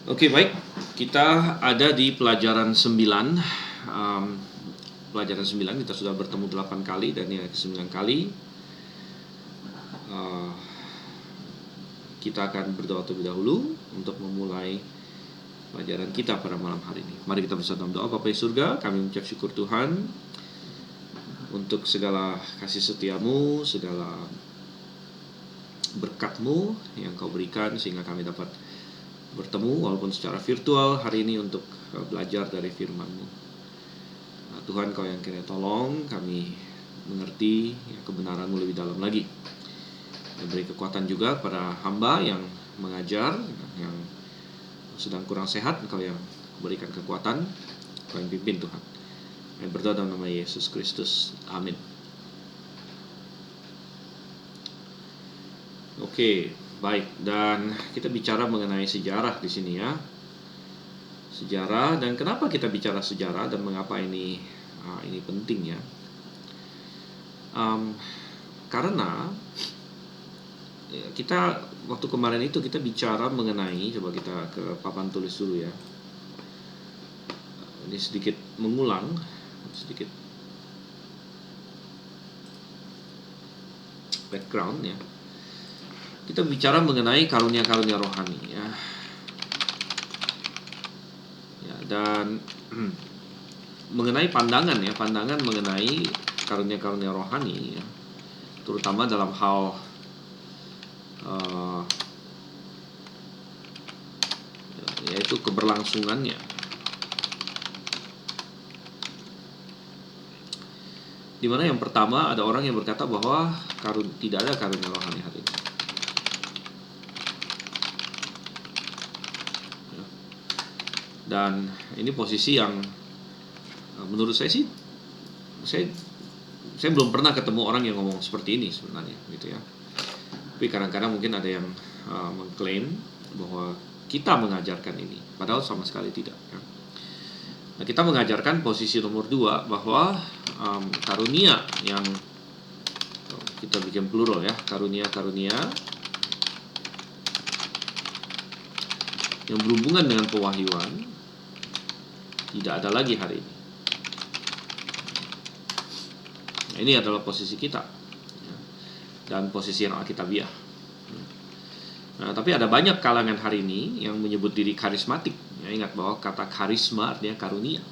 Oke, baik. Kita ada di pelajaran 9. Pelajaran 9 kita sudah bertemu 8 kali dan ini ke-9 kali. Kita akan berdoa terlebih dahulu untuk memulai pelajaran kita pada malam hari ini. Mari kita bersama dalam doa. Bapa di surga, kami mengucap syukur Tuhan untuk segala kasih setiamu, segala berkat-Mu yang Kau berikan sehingga kami dapat bertemu walaupun secara virtual hari ini untuk belajar dari firman-Mu. Tuhan, Kau yang kiranya tolong kami mengerti kebenaran-Mu lebih dalam lagi. Beri kekuatan juga pada hamba yang mengajar, yang sedang kurang sehat, Kau yang berikan kekuatan, Kau yang pimpin Tuhan. Kami berdoa dalam nama Yesus Kristus. Amin. Oke, baik. Dan kita bicara mengenai sejarah di sini ya. Sejarah, dan kenapa kita bicara sejarah dan mengapa ini penting ya. Karena kita waktu kemarin itu kita bicara mengenai, coba kita ke papan tulis dulu ya. Ini sedikit mengulang, sedikit background ya. Kita bicara mengenai karunia-karunia rohani ya. Dan mengenai pandangan mengenai karunia-karunia rohani ya, terutama dalam hal yaitu keberlangsungannya. Dimana yang pertama ada orang yang berkata bahwa tidak ada karunia rohani hari ini. Dan ini posisi yang menurut saya sih, saya belum pernah ketemu orang yang ngomong seperti ini sebenarnya gitu ya. Tapi kadang-kadang mungkin ada yang mengklaim bahwa kita mengajarkan ini, padahal sama sekali tidak ya. Nah, kita mengajarkan posisi nomor 2 bahwa karunia yang kita bikin plural ya, karunia-karunia yang berhubungan dengan pewahyuan tidak ada lagi hari ini. Nah, ini adalah posisi kita ya, dan posisi yang alkitabiah. Nah, tapi ada banyak kalangan hari ini yang menyebut diri karismatik ya. Ingat bahwa kata karisma artinya karunia.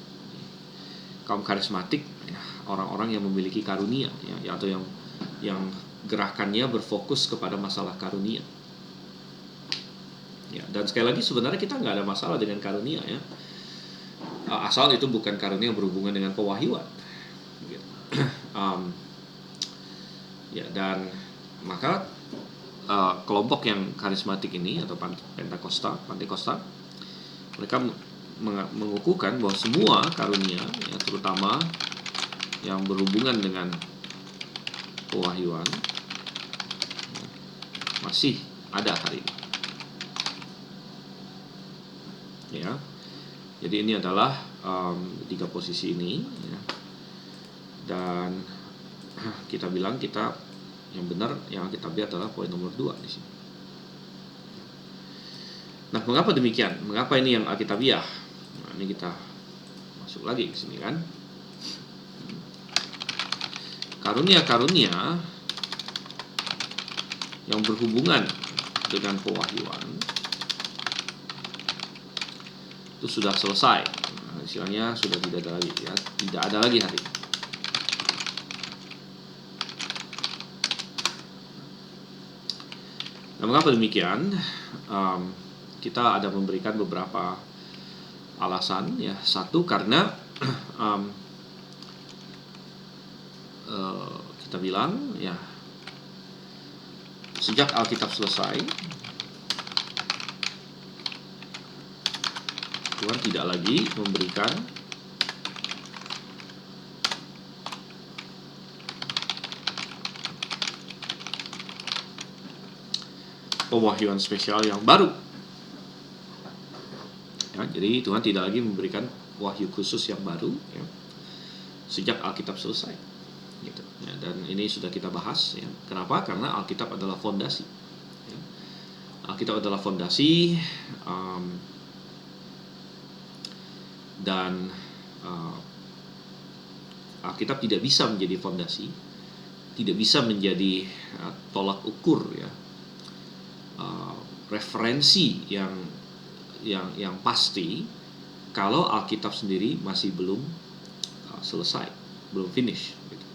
Kaum karismatik ya, orang-orang yang memiliki karunia ya, atau yang gerakannya berfokus kepada masalah karunia ya. Dan sekali lagi sebenarnya kita nggak ada masalah dengan karunia ya, asal itu bukan karunia yang berhubungan dengan pewahyuan gitu. Ya, dan maka kelompok yang karismatik ini atau Pentakosta mereka mengukuhkan bahwa semua karunia ya, terutama yang berhubungan dengan pewahyuan ya, masih ada hari ini ya. Jadi ini adalah 3 posisi ini ya. Dan kita bilang kita yang benar, yang kita lihat adalah poin nomor 2 di sini. Nah, mengapa demikian? Mengapa ini yang alkitabiah? Nah, ini kita masuk lagi ke sini kan. Karunia-karunia yang berhubungan dengan pewahyuan itu sudah selesai. Nah, istilahnya sudah tidak ada lagi ya, tidak ada lagi hari ini. Nah, mengapa demikian? Kita ada memberikan beberapa alasan ya. Satu, karena kita bilang ya, sejak Alkitab selesai Tuhan tidak lagi memberikan pewahyuan spesial yang baru ya. Jadi Tuhan tidak lagi memberikan wahyu khusus yang baru ya, sejak Alkitab selesai gitu ya. Dan ini sudah kita bahas ya. Kenapa? Karena Alkitab adalah fondasi ya. Alkitab adalah fondasi dan Alkitab tidak bisa menjadi fondasi, tidak bisa menjadi tolak ukur ya, referensi yang pasti kalau Alkitab sendiri masih belum selesai, belum finish gitu.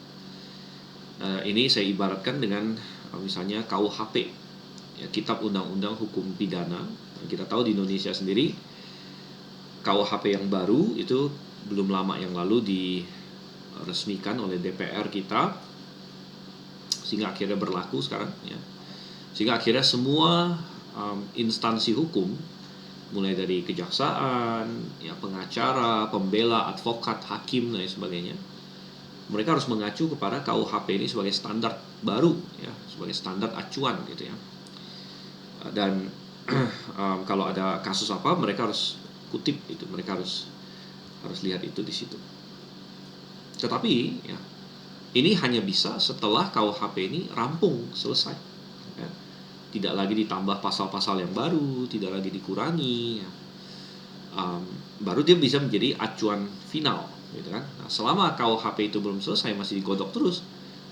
Ini saya ibaratkan dengan misalnya KUHP ya, Kitab Undang-Undang Hukum Pidana. Kita tahu di Indonesia sendiri KUHP yang baru itu belum lama yang lalu diresmikan oleh DPR kita, sehingga akhirnya berlaku sekarang ya. Sehingga akhirnya semua instansi hukum, mulai dari kejaksaan, ya, pengacara, pembela, advokat, hakim dan sebagainya, mereka harus mengacu kepada KUHP ini sebagai standar baru ya, sebagai standar acuan gitu ya. Dan kalau ada kasus apa, mereka harus kutip itu, mereka harus lihat itu di situ. Tetapi ya, ini hanya bisa setelah KUHP ini rampung, selesai ya. Tidak lagi ditambah pasal-pasal yang baru, tidak lagi dikurangi ya. Baru dia bisa menjadi acuan final gitu kan. Nah, selama KUHP itu belum selesai, masih digodok terus,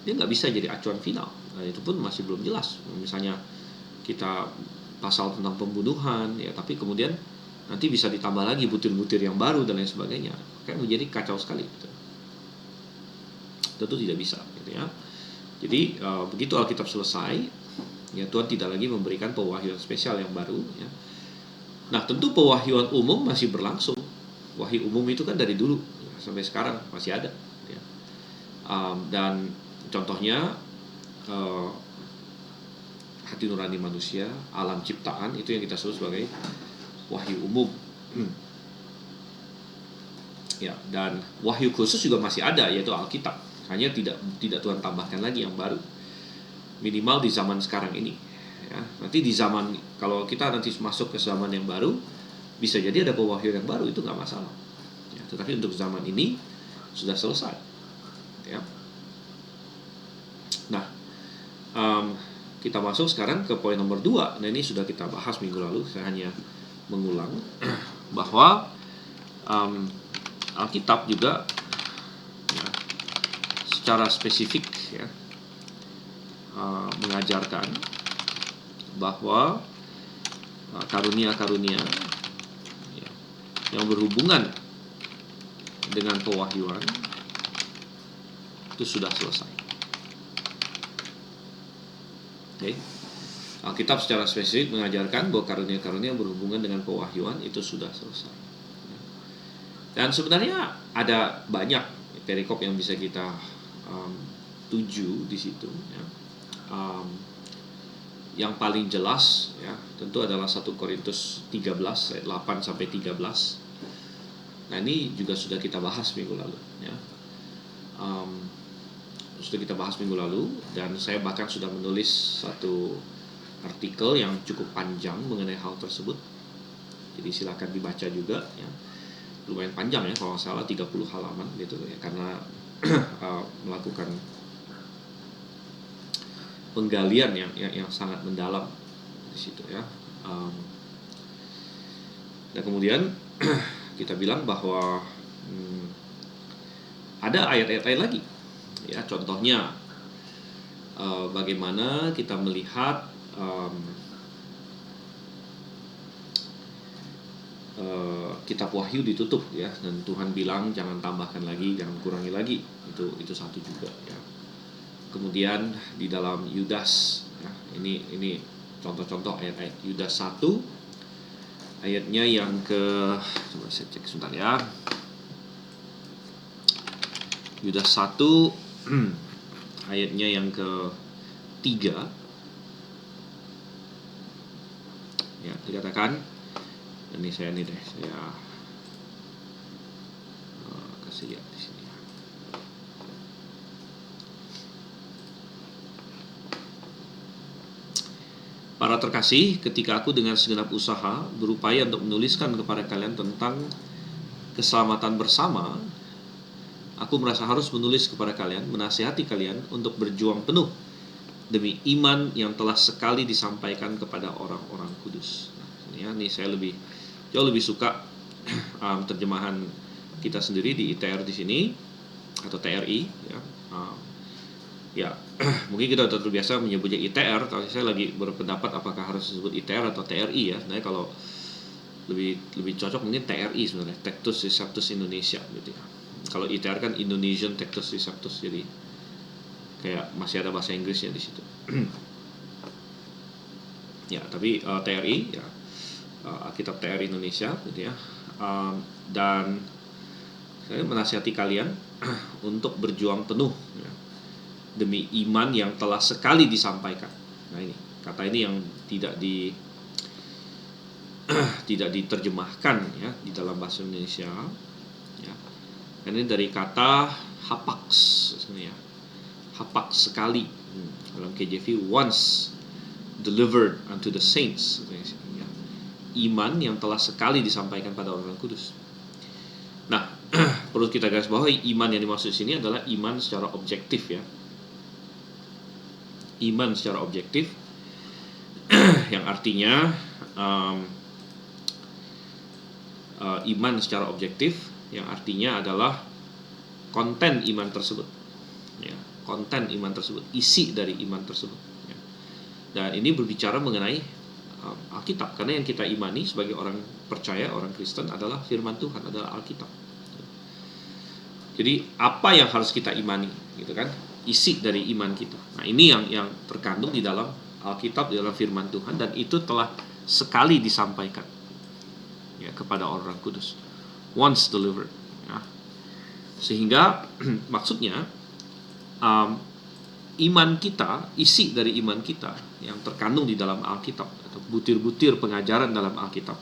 dia nggak bisa jadi acuan final. Nah, itu pun masih belum jelas. Misalnya kita pasal tentang pembunuhan ya, tapi kemudian nanti bisa ditambah lagi butir-butir yang baru dan lain sebagainya, kayak menjadi kacau sekali gitu. Tentu tidak bisa gitu ya. Jadi begitu Alkitab selesai ya, Tuhan tidak lagi memberikan pewahyuan spesial yang baru ya. Nah, tentu pewahyuan umum masih berlangsung. Wahyu umum itu kan dari dulu ya, sampai sekarang masih ada ya. Dan contohnya hati nurani manusia, alam ciptaan, itu yang kita sebut sebagai wahyu umum. Ya, dan wahyu khusus juga masih ada, yaitu Alkitab. Hanya tidak Tuhan tambahkan lagi yang baru. Minimal di zaman sekarang ini. Ya, nanti di zaman, kalau kita nanti masuk ke zaman yang baru, bisa jadi ada pewahyuan yang baru, itu nggak masalah. Ya, tetapi untuk zaman ini sudah selesai. Ya. Nah, kita masuk sekarang ke poin nomor 2. Nah, ini sudah kita bahas minggu lalu, saya hanya mengulang bahwa Alkitab juga ya, secara spesifik ya, mengajarkan bahwa karunia-karunia ya, yang berhubungan dengan pewahyuan itu sudah selesai. Okay. Alkitab secara spesifik mengajarkan bahwa karunia-karunia yang berhubungan dengan pewahyuan itu sudah selesai. Dan sebenarnya ada banyak perikop yang bisa kita tuju di situ. Ya. Yang paling jelas, ya, tentu adalah 1 Korintus 13 ayat 8 sampai 13. Nah, ini juga sudah kita bahas minggu lalu. Ya. Sudah kita bahas minggu lalu, dan saya bahkan sudah menulis satu artikel yang cukup panjang mengenai hal tersebut. Jadi silakan dibaca juga ya. Lumayan panjang ya, kalau nggak salah 30 halaman gitu ya, karena melakukan penggalian yang sangat mendalam di situ ya. Dan kemudian kita bilang bahwa ada ayat-ayat lain lagi ya, contohnya bagaimana kita melihat kitab Wahyu ditutup ya, dan Tuhan bilang jangan tambahkan lagi, jangan kurangi lagi. Itu satu juga ya. Kemudian di dalam Yudas ya, ini contoh-contoh ayat-ayat. Yudas 1 ayatnya yang ke, coba saya cek sebentar ya. Yudas 1 ayatnya yang ke-3 ya, dikatakan, ini saya kasih lihat di sini. Para terkasih, ketika aku dengan segenap usaha berupaya untuk menuliskan kepada kalian tentang keselamatan bersama, aku merasa harus menulis kepada kalian, menasihati kalian untuk berjuang penuh demi iman yang telah sekali disampaikan kepada orang-orang kudus. Nah, ini saya jauh lebih suka terjemahan kita sendiri di ITR di sini atau TRI ya. Ya, mungkin kita sudah terbiasa menyebutnya ITR, tapi saya lagi berpendapat apakah harus disebut ITR atau TRI ya. Sebenarnya kalau lebih cocok mungkin TRI sebenarnya, Textus Receptus Indonesia gitu ya. Kalau ITR kan Indonesian Textus Receptus, jadi kayak masih ada bahasa Inggrisnya di situ. Ya, tapi TRI ya, Alkitab TRI Indonesia gitu ya. Dan saya menasihati kalian untuk berjuang penuh ya, demi iman yang telah sekali disampaikan. Nah ini kata ini yang tidak diterjemahkan ya di dalam bahasa Indonesia ya. Ini dari kata hapax sebenarnya, hapax sekali dalam KJV, once delivered unto the saints ya. Iman yang telah sekali disampaikan pada orang kudus. Nah perlu kita garis bawahi, iman yang dimaksud sini adalah iman secara objektif ya. Iman secara objektif yang artinya iman secara objektif yang artinya adalah konten iman tersebut ya, konten iman tersebut, isi dari iman tersebut ya. Dan ini berbicara mengenai Alkitab, karena yang kita imani sebagai orang percaya, orang Kristen adalah firman Tuhan, adalah Alkitab. Jadi apa yang harus kita imani gitu kan, isi dari iman kita. Nah ini yang terkandung di dalam Alkitab, di dalam firman Tuhan, dan itu telah sekali disampaikan ya kepada orang kudus, once delivered ya. Sehingga maksudnya iman kita, isi dari iman kita yang terkandung di dalam Alkitab atau butir-butir pengajaran dalam Alkitab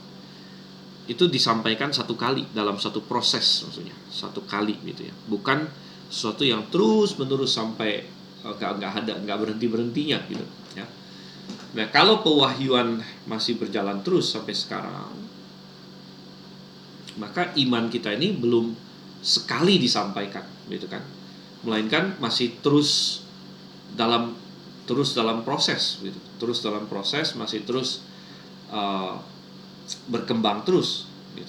itu disampaikan satu kali dalam satu proses, maksudnya satu kali gitu ya, bukan sesuatu yang terus menerus sampai nggak berhentinya gitu ya. Nah kalau pewahyuan masih berjalan terus sampai sekarang, maka iman kita ini belum sekali disampaikan gitu kan, melainkan masih terus dalam proses gitu, terus dalam proses, masih terus berkembang terus gitu.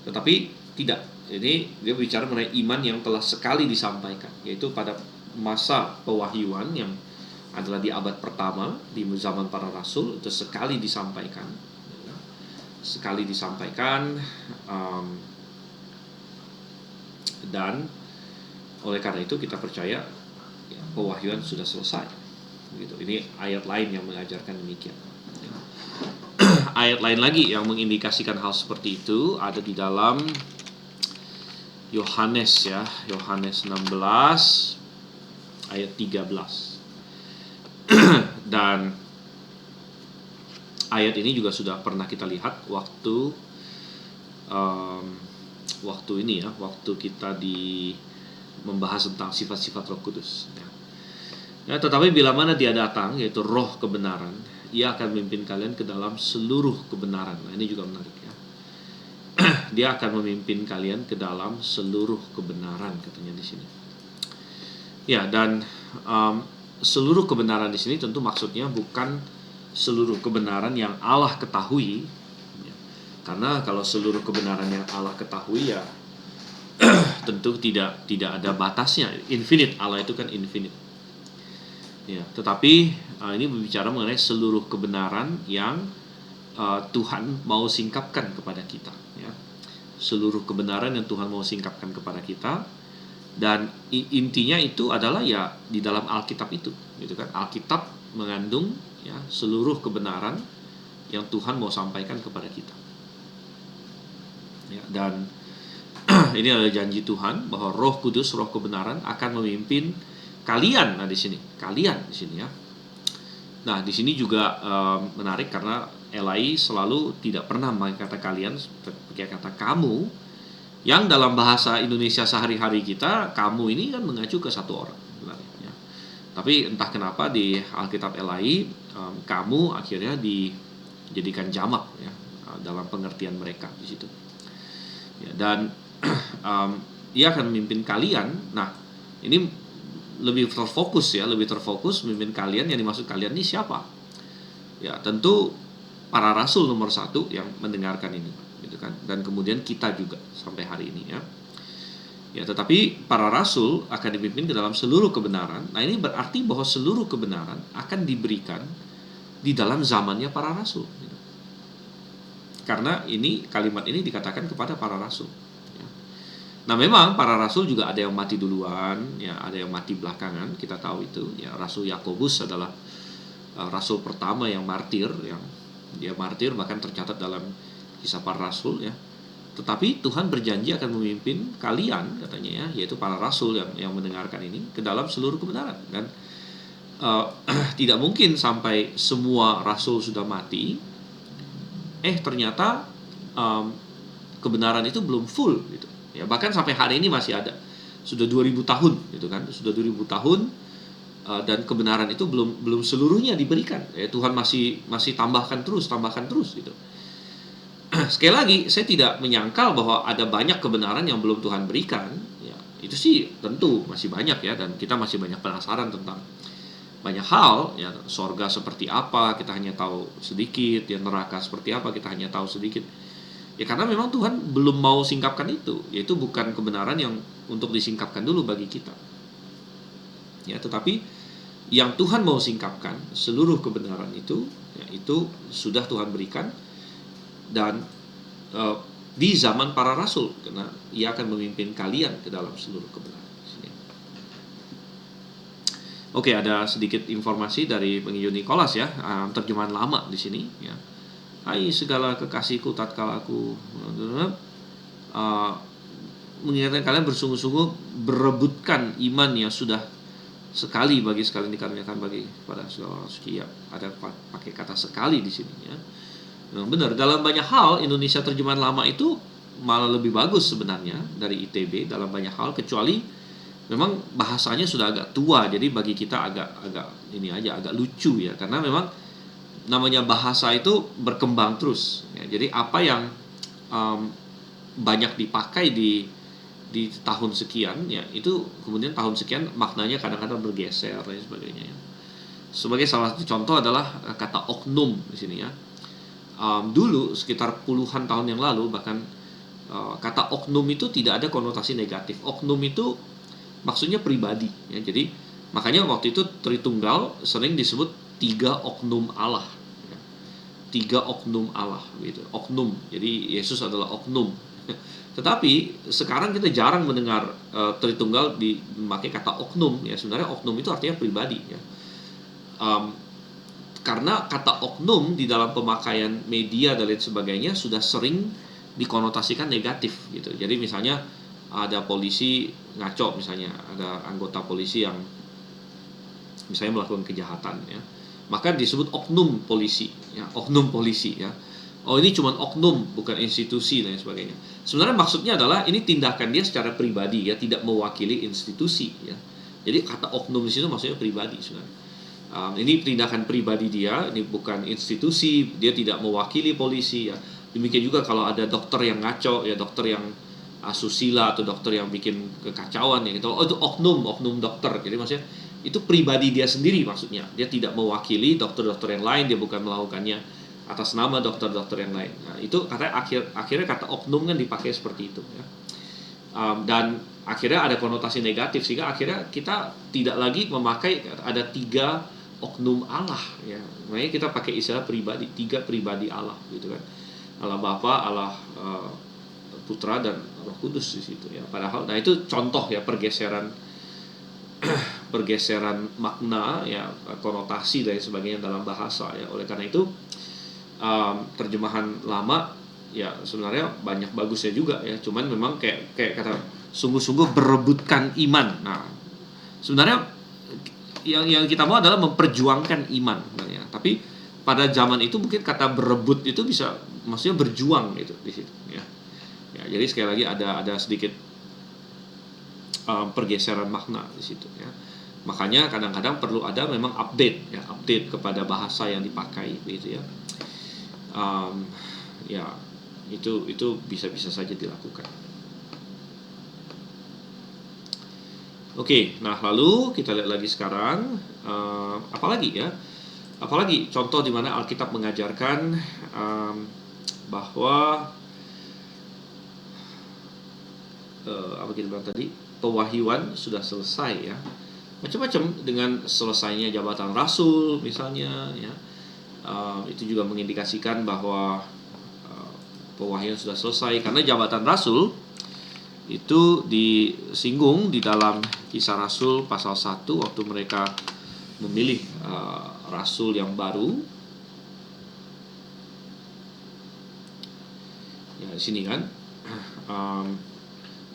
Tetapi tidak, ini dia bicara mengenai iman yang telah sekali disampaikan, yaitu pada masa pewahyuan yang adalah di abad pertama, di zaman para rasul, itu sekali disampaikan, dan oleh karena itu kita percaya ya, pewahyuan sudah selesai gitu. Ini ayat lain yang mengajarkan demikian. Ayat lain lagi yang mengindikasikan hal seperti itu ada di dalam Yohanes ya, Yohanes 16 ayat 13. Dan ayat ini juga sudah pernah kita lihat waktu ini ya, waktu kita membahas tentang sifat-sifat Roh Kudus ya. Ya, tetapi bila mana Dia datang, yaitu Roh kebenaran, Ia akan memimpin kalian ke dalam seluruh kebenaran. Nah, ini juga menarik ya. Dia akan memimpin kalian ke dalam seluruh kebenaran, katanya di sini. Ya, dan seluruh kebenaran di sini tentu maksudnya bukan seluruh kebenaran yang Allah ketahui. Ya. Karena kalau seluruh kebenaran yang Allah ketahui ya tentu tidak ada batasnya. Infinite, Allah itu kan infinite. Ya, tetapi ini berbicara mengenai seluruh kebenaran yang Tuhan mau singkapkan kepada kita ya. Seluruh kebenaran yang Tuhan mau singkapkan kepada kita, dan intinya itu adalah ya di dalam Alkitab itu gitu kan. Alkitab mengandung ya seluruh kebenaran yang Tuhan mau sampaikan kepada kita ya. Dan ini adalah janji Tuhan bahwa Roh Kudus, Roh kebenaran akan memimpin kalian. Nah di sini ya. Nah di sini juga menarik karena Elai selalu tidak pernah memakai kata kalian, pakai kata kamu, yang dalam bahasa Indonesia sehari-hari kita, kamu ini kan mengacu ke satu orang sebenarnya ya. Tapi entah kenapa di Alkitab Elai kamu akhirnya dijadikan jamak ya dalam pengertian mereka di situ. Ya, dan Ia akan memimpin kalian. Nah ini lebih terfokus memimpin kalian. Yang dimaksud kalian ini siapa? Ya tentu para rasul nomor satu yang mendengarkan ini, gitu kan. Dan kemudian kita juga sampai hari ini ya. Ya, tetapi para rasul akan dipimpin ke dalam seluruh kebenaran. Nah, ini berarti bahwa seluruh kebenaran akan diberikan di dalam zamannya para rasul. Gitu. Karena ini kalimat ini dikatakan kepada para rasul. Ya. Nah, memang para rasul juga ada yang mati duluan, ya, ada yang mati belakangan. Kita tahu itu. Ya, Rasul Yakobus adalah rasul pertama yang martir, yang dia martir bahkan tercatat dalam kisah para rasul ya. Tetapi Tuhan berjanji akan memimpin kalian katanya ya, yaitu para rasul yang mendengarkan ini ke dalam seluruh kebenaran. Dan tidak mungkin sampai semua rasul sudah mati, ternyata kebenaran itu belum full gitu. Ya, bahkan sampai hari ini masih ada. Sudah 2000 tahun gitu kan. Sudah 2000 tahun dan kebenaran itu belum seluruhnya diberikan. Ya, Tuhan masih tambahkan terus gitu. Sekali lagi, saya tidak menyangkal bahwa ada banyak kebenaran yang belum Tuhan berikan. Ya, itu sih tentu masih banyak ya, dan kita masih banyak penasaran tentang banyak hal. Ya, sorga seperti apa kita hanya tahu sedikit, ya neraka seperti apa kita hanya tahu sedikit. Ya karena memang Tuhan belum mau singkapkan itu, yaitu bukan kebenaran yang untuk disingkapkan dulu bagi kita. Ya, tetapi yang Tuhan mau singkapkan seluruh kebenaran itu, ya, itu sudah Tuhan berikan. Dan di zaman para rasul, karena ia akan memimpin kalian ke dalam seluruh kebenaran. Oke, ada sedikit informasi dari penginjil Nikolas ya, terjemahan lama di sini ya. Hai segala kekasihku tatkala aku mengingatkan kalian bersungguh-sungguh berebutkan iman yang sudah sekali bagi sekalian dikaruniakan bagi pada segala orang suci ya. Ada pakai kata sekali di sini ya. Benar, dalam banyak hal Indonesia terjemahan lama itu malah lebih bagus sebenarnya dari ITB dalam banyak hal, kecuali memang bahasanya sudah agak tua, jadi bagi kita agak lucu ya, karena memang namanya bahasa itu berkembang terus ya. Jadi apa yang banyak dipakai di tahun sekian ya, itu kemudian tahun sekian maknanya kadang-kadang bergeser dan sebagainya ya. Sebagai salah satu contoh adalah kata oknum di sini ya. Dulu sekitar puluhan tahun yang lalu bahkan kata oknum itu tidak ada konotasi negatif. Oknum itu maksudnya pribadi ya. Jadi makanya waktu itu Tritunggal sering disebut 3 oknum Allah ya. 3 oknum Allah gitu. Oknum. Jadi Yesus adalah oknum. Tetapi sekarang kita jarang mendengar Tritunggal memakai kata oknum ya. Sebenarnya oknum itu artinya pribadi ya. Karena kata oknum di dalam pemakaian media dan lain sebagainya sudah sering dikonotasikan negatif gitu. Jadi misalnya ada polisi ngaco, misalnya ada anggota polisi yang misalnya melakukan kejahatan ya, maka disebut oknum polisi ya, oknum polisi ya. Oh ini cuma oknum bukan institusi dan sebagainya. Sebenarnya maksudnya adalah ini tindakan dia secara pribadi ya, tidak mewakili institusi ya. Jadi kata oknum di situ maksudnya pribadi sebenarnya. Ini tindakan pribadi dia, ini bukan institusi, dia tidak mewakili polisi ya. Demikian juga kalau ada dokter yang ngaco ya, dokter yang asusila atau dokter yang bikin kekacauan ya gitu. Oh itu oknum dokter. Jadi maksudnya itu pribadi dia sendiri maksudnya. Dia tidak mewakili dokter-dokter yang lain, dia bukan melakukannya atas nama dokter-dokter yang lain. Nah, itu katanya akhirnya kata oknum kan dipakai seperti itu ya. Dan akhirnya ada konotasi negatif sehingga akhirnya kita tidak lagi memakai ada 3 oknum Allah ya. Makanya kita pakai istilah pribadi, 3 pribadi Allah gitu kan. Allah Bapa, Allah Putra dan Roh Kudus di situ ya. Padahal nah itu contoh ya pergeseran makna ya, konotasi dan sebagainya dalam bahasa ya. Oleh karena itu terjemahan lama ya sebenarnya banyak bagusnya juga ya. Cuman memang kayak kata sungguh-sungguh berebutkan iman. Nah, sebenarnya yang kita mau adalah memperjuangkan iman sebenarnya. Tapi pada zaman itu mungkin kata berebut itu bisa maksudnya berjuang gitu di situ ya. Ya, jadi sekali lagi ada sedikit pergeseran makna di situ ya. Makanya kadang-kadang perlu ada memang update kepada bahasa yang dipakai gitu ya. Ya itu bisa saja dilakukan. Oke, nah lalu kita lihat lagi sekarang apalagi contoh di mana Alkitab mengajarkan bahwa apa kita bilang tadi, pewahyuan sudah selesai ya. Macam-macam dengan selesainya jabatan rasul misalnya ya. Itu juga mengindikasikan bahwa pewahyuan sudah selesai, karena jabatan rasul itu disinggung di dalam Kisah Rasul pasal 1 waktu mereka memilih rasul yang baru. Ya di sini kan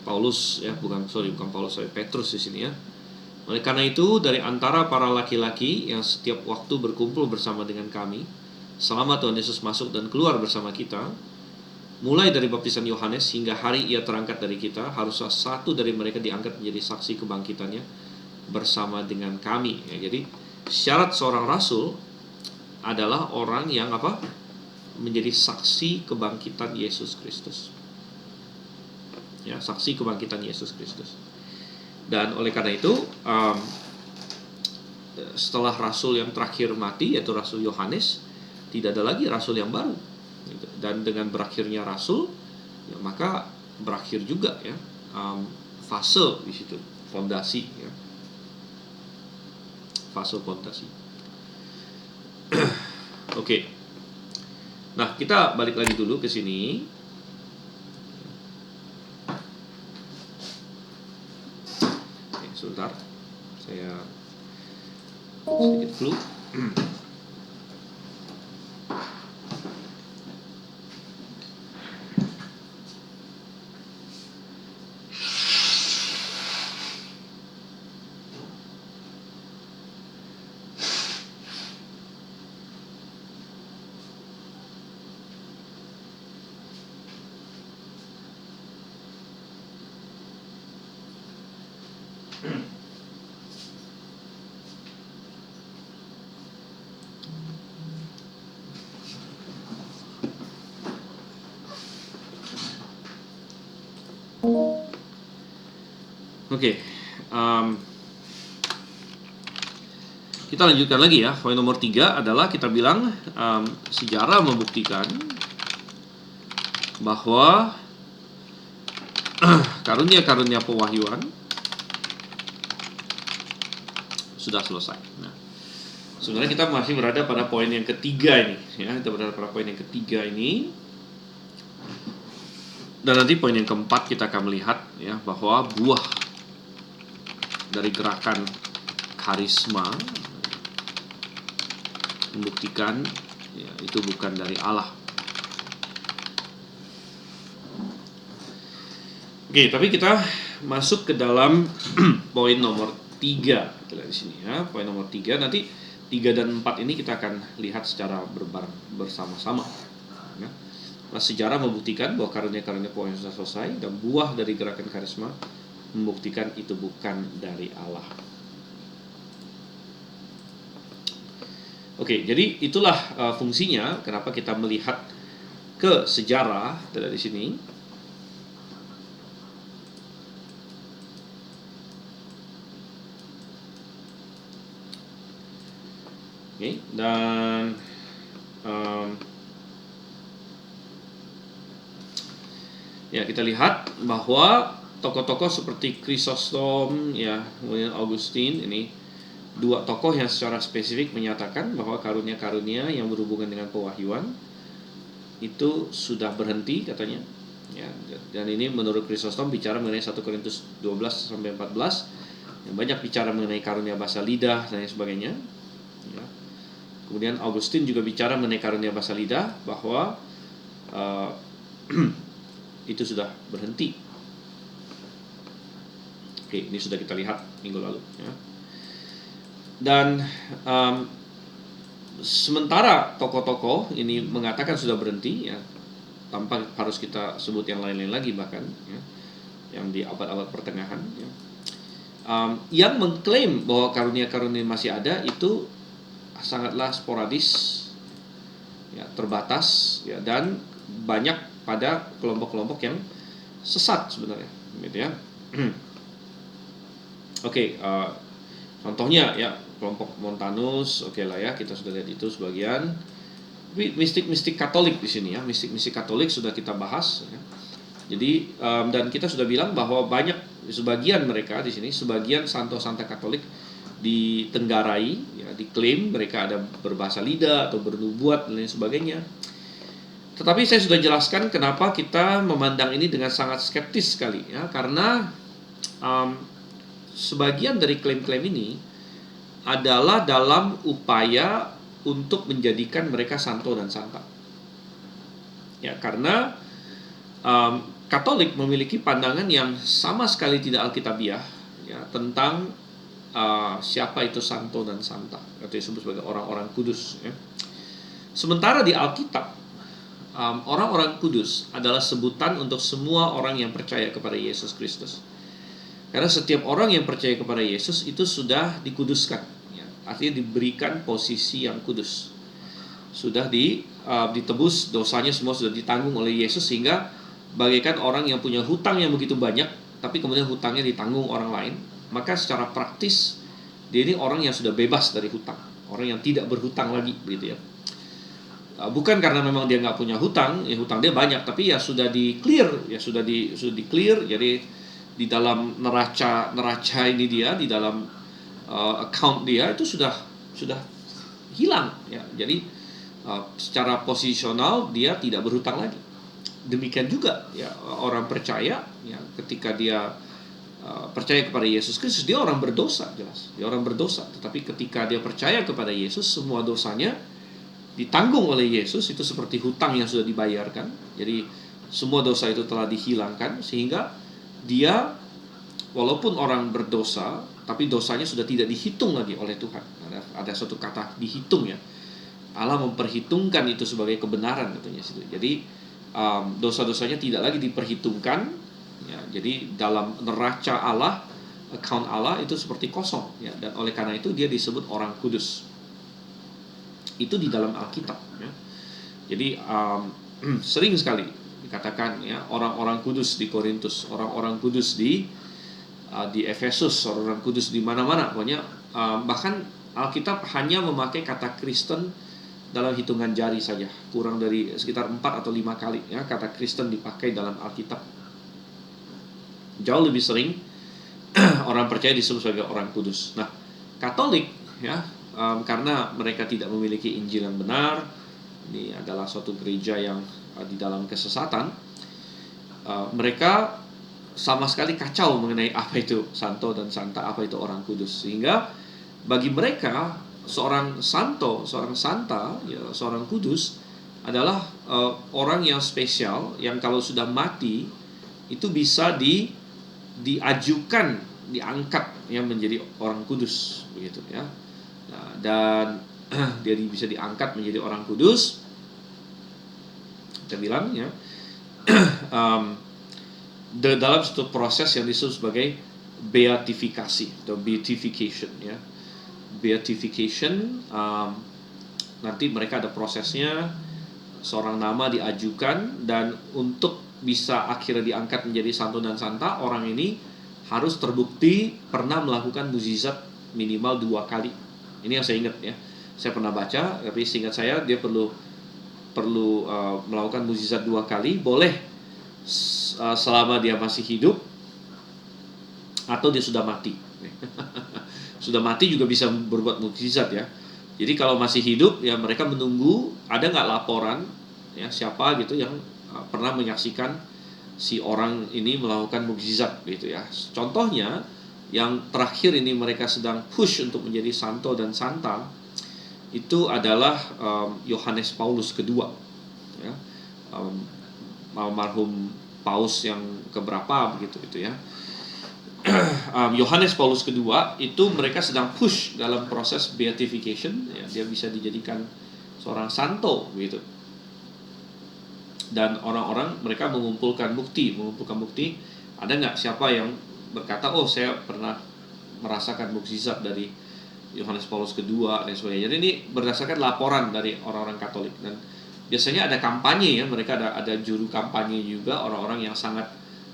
Paulus ya, bukan Paulus, Petrus di sini ya. Oleh karena itu, dari antara para laki-laki yang setiap waktu berkumpul bersama dengan kami, selama Tuhan Yesus masuk dan keluar bersama kita, mulai dari baptisan Yohanes hingga hari ia terangkat dari kita, haruslah satu dari mereka diangkat menjadi saksi kebangkitannya bersama dengan kami. Ya, jadi syarat seorang rasul adalah orang yang menjadi saksi kebangkitan Yesus Kristus. Ya, saksi kebangkitan Yesus Kristus. Dan oleh karena itu, setelah rasul yang terakhir mati, yaitu Rasul Yohanes, tidak ada lagi rasul yang baru. Dan dengan berakhirnya rasul, ya, maka berakhir juga ya fase di situ, fondasi ya. Fase fondasi. Oke. Nah, kita balik lagi dulu ke sini. Sebentar, saya sedikit flu. Oke, kita lanjutkan lagi ya. Poin nomor 3 adalah kita bilang sejarah membuktikan bahwa karunia-karunia pewahyuan sudah selesai. Nah, sebenarnya kita masih berada pada poin yang ketiga ini ya. Kita berada pada poin yang ketiga ini. Dan nanti poin yang keempat kita akan melihat ya, bahwa buah dari gerakan karisma membuktikan ya, itu bukan dari Allah. Oke, tapi kita masuk ke dalam poin nomor 3 di sini ya. Poin nomor 3, nanti 3 dan 4 ini kita akan lihat secara bersama-sama ya. Nah, sejarah membuktikan bahwa karunia-karunia pewahyuan sudah selesai, dan buah dari gerakan karisma membuktikan itu bukan dari Allah. Oke, jadi itulah fungsinya kenapa kita melihat ke sejarah dari sini. Oke, dan ya, kita lihat bahwa tokoh-tokoh seperti Chrysostom ya, kemudian Augustine, ini dua tokoh yang secara spesifik menyatakan bahwa karunia-karunia yang berhubungan dengan pewahyuan itu sudah berhenti katanya ya. Dan ini menurut Chrysostom bicara mengenai 1 Korintus 12 sampai 14 yang banyak bicara mengenai karunia bahasa lidah dan sebagainya ya. Kemudian Augustine juga bicara mengenai karunia bahasa lidah bahwa itu sudah berhenti. Oke, ini sudah kita lihat minggu lalu ya. Dan sementara tokoh-tokoh ini mengatakan sudah berhenti ya, tanpa harus kita sebut yang lain-lain lagi bahkan ya, yang di abad-abad pertengahan ya. Yang mengklaim bahwa karunia-karunia masih ada itu sangatlah sporadis ya, terbatas ya, dan banyak pada kelompok-kelompok yang sesat sebenarnya gitu ya. Oke, contohnya ya kelompok Montanus, oke lah ya, kita sudah lihat itu sebagian. Tapi mistik-mistik Katolik di sini ya, mistik-mistik Katolik sudah kita bahas ya. Jadi dan kita sudah bilang bahwa banyak sebagian mereka di sini, sebagian santo-santa Katolik ditenggarai, ya, diklaim mereka ada berbahasa lidah atau bernubuat dan lain sebagainya. Tetapi saya sudah jelaskan kenapa kita memandang ini dengan sangat skeptis sekali ya, karena sebagian dari klaim-klaim ini adalah dalam upaya untuk menjadikan mereka santo dan santa. Ya, karena Katolik memiliki pandangan yang sama sekali tidak alkitabiah ya, tentang siapa itu santo dan santa, atau disebut sebagai orang-orang kudus ya. Sementara di Alkitab orang-orang kudus adalah sebutan untuk semua orang yang percaya kepada Yesus Kristus. Karena setiap orang yang percaya kepada Yesus itu sudah dikuduskan ya, artinya diberikan posisi yang kudus. Sudah ditebus, dosanya semua sudah ditanggung oleh Yesus, sehingga bagaikan orang yang punya hutang yang begitu banyak, tapi kemudian hutangnya ditanggung orang lain. Maka secara praktis dia ini orang yang sudah bebas dari hutang, orang yang tidak berhutang lagi, begitu ya. Bukan karena memang dia nggak punya hutang, ya hutang dia banyak, tapi ya sudah di clear, ya sudah di clear. Jadi di dalam neraca ini dia, di dalam account dia itu sudah hilang, ya. Jadi secara posisional dia tidak berhutang lagi. Demikian juga ya orang percaya ya, ketika dia percaya kepada Yesus Kristus, dia orang berdosa, jelas dia orang berdosa. Tetapi ketika dia percaya kepada Yesus, semua dosanya ditanggung oleh Yesus, itu seperti hutang yang sudah dibayarkan. Jadi semua dosa itu telah dihilangkan, sehingga dia walaupun orang berdosa, tapi dosanya sudah tidak dihitung lagi oleh Tuhan. Ada suatu kata dihitung ya, Allah memperhitungkan itu sebagai kebenaran katanya situ. Jadi dosa-dosanya tidak lagi diperhitungkan ya, jadi dalam neraca Allah, account Allah itu seperti kosong ya, dan oleh karena itu dia disebut orang kudus. Itu di dalam Alkitab ya. Jadi sering sekali dikatakan ya, orang-orang kudus di Korintus, orang-orang kudus di Efesus, orang-orang kudus di mana-mana. Pokoknya bahkan Alkitab hanya memakai kata Kristen dalam hitungan jari saja, kurang dari sekitar 4 atau 5 kali ya kata Kristen dipakai dalam Alkitab. Jauh lebih sering orang percaya disebut sebagai orang kudus. Nah, Katolik ya, karena mereka tidak memiliki Injil yang benar, ini adalah suatu gereja yang di dalam kesesatan, mereka sama sekali kacau mengenai apa itu santo dan santa, apa itu orang kudus. Sehingga bagi mereka seorang santo, seorang santa, ya, seorang kudus adalah orang yang spesial, yang kalau sudah mati itu bisa diajukan, diangkat ya menjadi orang kudus, begitu ya. Nah, dan dia bisa diangkat menjadi orang kudus. Kita bilang ya, dalam satu proses yang disebut sebagai beatifikasi atau beatification ya. Beatification, nanti mereka ada prosesnya, seorang nama diajukan, dan untuk bisa akhirnya diangkat menjadi santo dan santa, orang ini harus terbukti pernah melakukan mukjizat minimal 2 kali. Ini yang saya ingat ya, saya pernah baca, tapi seingat saya dia perlu melakukan mukjizat 2 kali, boleh selama dia masih hidup atau dia sudah mati. Sudah mati juga bisa berbuat mukjizat ya. Jadi kalau masih hidup ya mereka menunggu ada nggak laporan ya, siapa gitu yang pernah menyaksikan si orang ini melakukan mukjizat gitu ya. Contohnya yang terakhir ini mereka sedang push untuk menjadi santo dan santa, itu adalah Yohanes Paulus kedua ya, almarhum Paus yang keberapa begitu itu ya. Yohanes Paulus kedua itu mereka sedang push dalam proses beatification ya, dia bisa dijadikan seorang santo gitu. Dan orang-orang mereka mengumpulkan bukti, ada nggak siapa yang berkata, oh saya pernah merasakan mukjizat dari Yohanes Paulus kedua dan sebagainya. Jadi ini berdasarkan laporan dari orang-orang Katolik, dan biasanya ada kampanye ya, mereka ada juru kampanye juga, orang-orang yang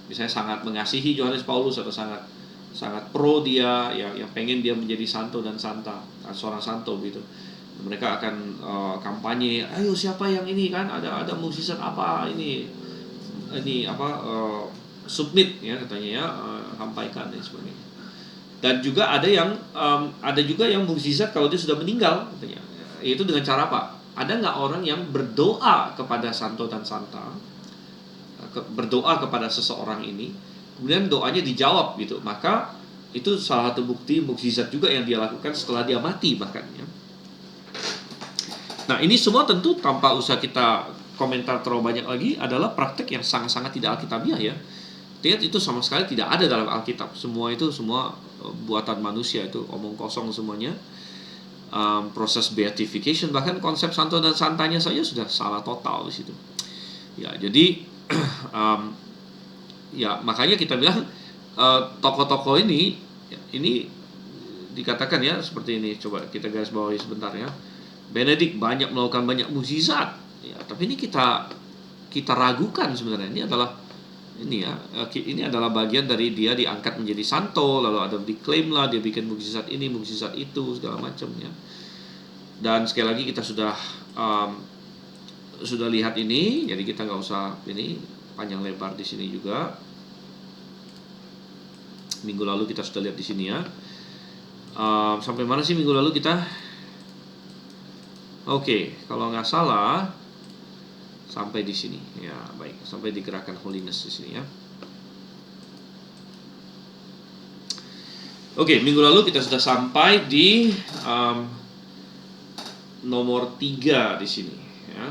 misalnya sangat mengasihi Yohanes Paulus atau sangat pro dia, yang pengen dia menjadi santo dan santa, seorang santo gitu. Mereka akan kampanye, ayo siapa yang ini kan, ada mukjizat apa ini apa, submit ya katanya ya, sampaikan dan sebagainya. Dan juga ada juga yang mukjizat kalau dia sudah meninggal katanya. Itu dengan cara apa? Ada nggak orang yang berdoa kepada santo dan santa, berdoa kepada seseorang ini, kemudian doanya dijawab gitu, maka itu salah satu bukti mukjizat juga yang dia lakukan setelah dia mati bahkan ya. Nah ini semua tentu tanpa usah kita komentar terlalu banyak lagi, adalah praktek yang sangat-sangat tidak alkitabiah ya. Lihat, itu sama sekali tidak ada dalam Alkitab. Semua buatan manusia, itu omong kosong semuanya. Proses beatification, bahkan konsep santo dan santanya saja sudah salah total di situ. Ya, jadi ya makanya kita bilang tokoh-tokoh ini dikatakan ya seperti ini. Coba kita garis bawahi sebentar ya. Benedict banyak melakukan banyak mukjizat. Ya, tapi ini kita ragukan sebenarnya. Ini adalah bagian dari dia diangkat menjadi santo, lalu ada diklaim lah dia bikin mukjizat ini, mukjizat itu, segala macam ya. Dan sekali lagi kita sudah lihat ini, jadi kita nggak usah ini panjang lebar di sini juga. Minggu lalu kita sudah lihat di sini ya. Sampai mana sih minggu lalu kita? Oke, kalau nggak salah sampai di sini ya, baik, sampai di gerakan holiness di sini ya. Oke, minggu lalu kita sudah sampai di nomor 3 di sini ya.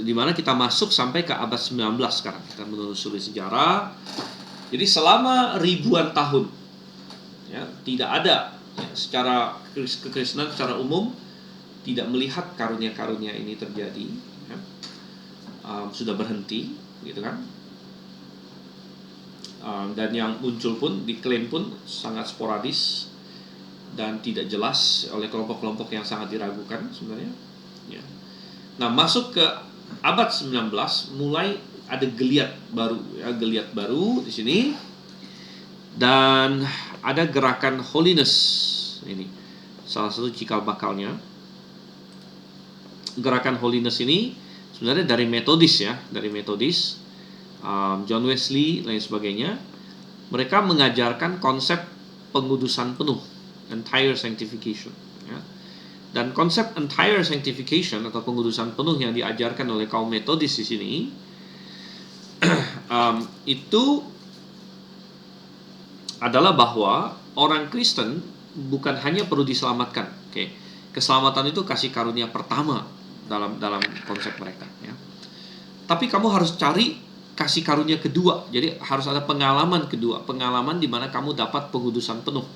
Di mana kita masuk sampai ke abad 19 sekarang. Kita menelusuri sejarah. Jadi selama ribuan tahun ya, tidak ada ya, secara kekristenan secara umum tidak melihat karunia-karunia ini terjadi ya. Sudah berhenti gitu kan. Dan yang muncul pun, diklaim pun sangat sporadis dan tidak jelas oleh kelompok-kelompok yang sangat diragukan sebenarnya ya. Nah, masuk ke abad 19 mulai ada geliat baru di sini, dan ada gerakan holiness ini. Salah satu cikal bakalnya gerakan holiness ini sebenarnya dari Metodis ya, John Wesley lain sebagainya. Mereka mengajarkan konsep pengudusan penuh, entire sanctification ya. Dan konsep entire sanctification atau pengudusan penuh yang diajarkan oleh kaum Metodis di sini itu adalah bahwa orang Kristen bukan hanya perlu diselamatkan. Oke. Keselamatan itu kasih karunia pertama dalam konsep mereka ya. Tapi kamu harus cari kasih karunia kedua. Jadi harus ada pengalaman kedua, pengalaman di mana kamu dapat pengudusan penuh.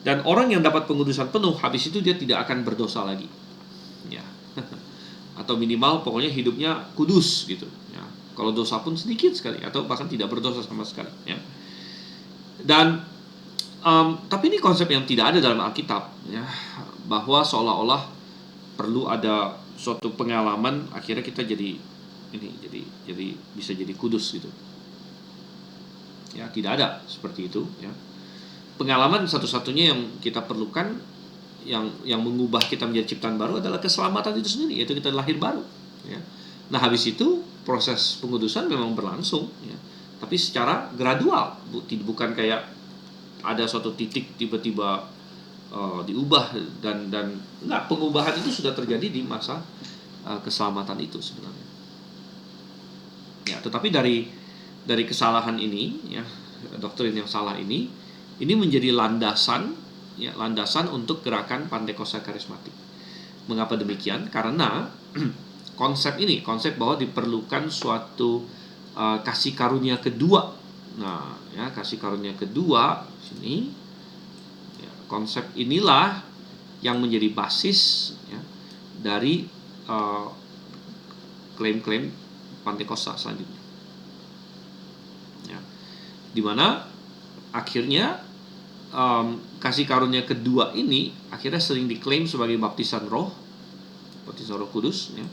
Dan orang yang dapat pengudusan penuh, habis itu dia tidak akan berdosa lagi ya. Atau minimal pokoknya hidupnya kudus gitu ya. Kalau dosa pun sedikit sekali, atau bahkan tidak berdosa sama sekali ya. Dan tapi ini konsep yang tidak ada dalam Alkitab ya, bahwa seolah-olah perlu ada suatu pengalaman akhirnya kita jadi bisa jadi kudus gitu ya. Tidak ada seperti itu ya. Pengalaman satu-satunya yang kita perlukan, yang mengubah kita menjadi ciptaan baru, adalah keselamatan itu sendiri, yaitu kita lahir baru ya. Nah, habis itu proses pengudusan memang berlangsung ya, tapi secara gradual, bukan kayak ada suatu titik tiba-tiba diubah, dan enggak, pengubahan itu sudah terjadi di masa keselamatan itu sebenarnya ya. Tetapi dari kesalahan ini ya, doktrin yang salah ini menjadi landasan untuk gerakan Pantekosta karismatik. Mengapa demikian? Karena konsep bahwa diperlukan suatu kasih karunia kedua. Nah, ya, kasih karunia kedua sini ya, konsep inilah yang menjadi basis ya, dari klaim-klaim Pantekosta selanjutnya ya. Dimana akhirnya kasih karunia kedua ini akhirnya sering diklaim sebagai baptisan Roh Kudus ya.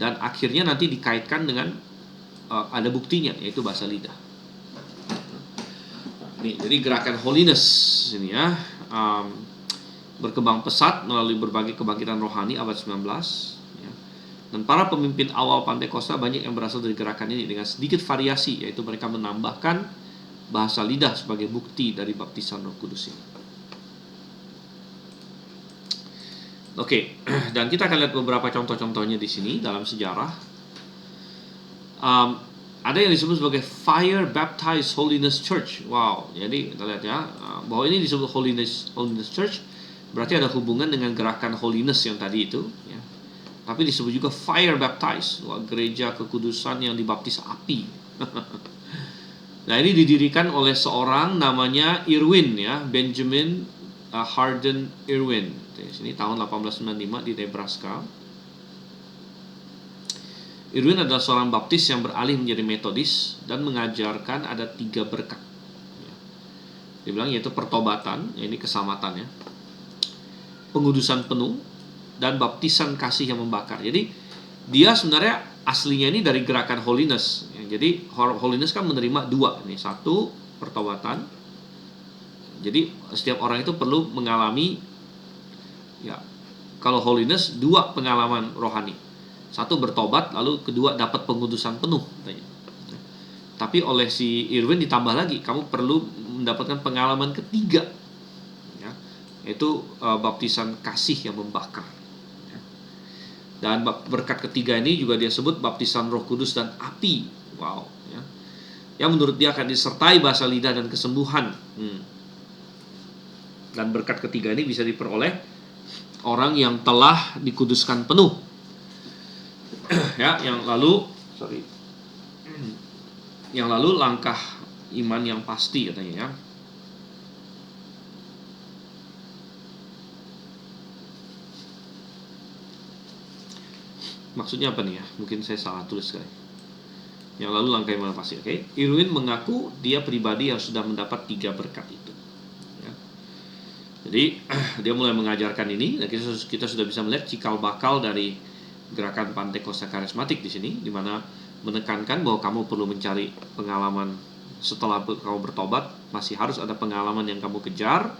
Dan akhirnya nanti dikaitkan dengan ada buktinya, yaitu bahasa lidah. Nih, jadi gerakan holiness ini ya. berkembang pesat melalui berbagai kebangkitan rohani abad 19, ya. Dan para pemimpin awal Pantekosta banyak yang berasal dari gerakan ini dengan sedikit variasi, yaitu mereka menambahkan bahasa lidah sebagai bukti dari baptisan Roh Kudus ini. Oke, dan kita akan lihat beberapa contoh-contohnya di sini dalam sejarah. Ada yang disebut sebagai Fire Baptized Holiness Church. Wow, jadi kita lihat ya, bahwa ini disebut Holiness Church, berarti ada hubungan dengan gerakan holiness yang tadi itu, ya. Tapi disebut juga Fire Baptized, wah, gereja kekudusan yang dibaptis api. Nah, ini didirikan oleh seorang namanya Irwin, ya, Benjamin Hardin Irwin. Di sini tahun 1895 di Nebraska. Irwin adalah seorang baptis yang beralih menjadi metodis dan mengajarkan ada 3 berkat. Dia bilang yaitu pertobatan, ini keselamatan, ya, pengudusan penuh, dan baptisan kasih yang membakar. Jadi dia sebenarnya aslinya ini dari gerakan holiness, ya. Jadi holiness kan menerima 2 ini. 1 pertobatan. Jadi setiap orang itu perlu mengalami, ya, kalau holiness 2 pengalaman rohani. 1 bertobat, lalu kedua dapat pengudusan penuh. Tapi oleh si Irwin ditambah lagi, kamu perlu mendapatkan pengalaman ketiga, ya, yaitu baptisan kasih yang membakar, ya. Dan berkat ketiga ini juga dia sebut baptisan Roh Kudus dan api. Wow, ya. Yang menurut dia akan disertai bahasa lidah dan kesembuhan. Dan berkat ketiga ini bisa diperoleh orang yang telah dikuduskan penuh. Ya, yang lalu langkah iman yang pasti katanya, ya. Maksudnya apa nih, ya? Mungkin saya salah tulis kali. Yang lalu langkah iman yang pasti. Oke. Irwin mengaku dia pribadi yang sudah mendapat 3 berkat itu. Jadi dia mulai mengajarkan ini, dan kita sudah bisa melihat cikal bakal dari gerakan Pantekosta karismatik di sini, di mana menekankan bahwa kamu perlu mencari pengalaman setelah kamu bertobat, masih harus ada pengalaman yang kamu kejar,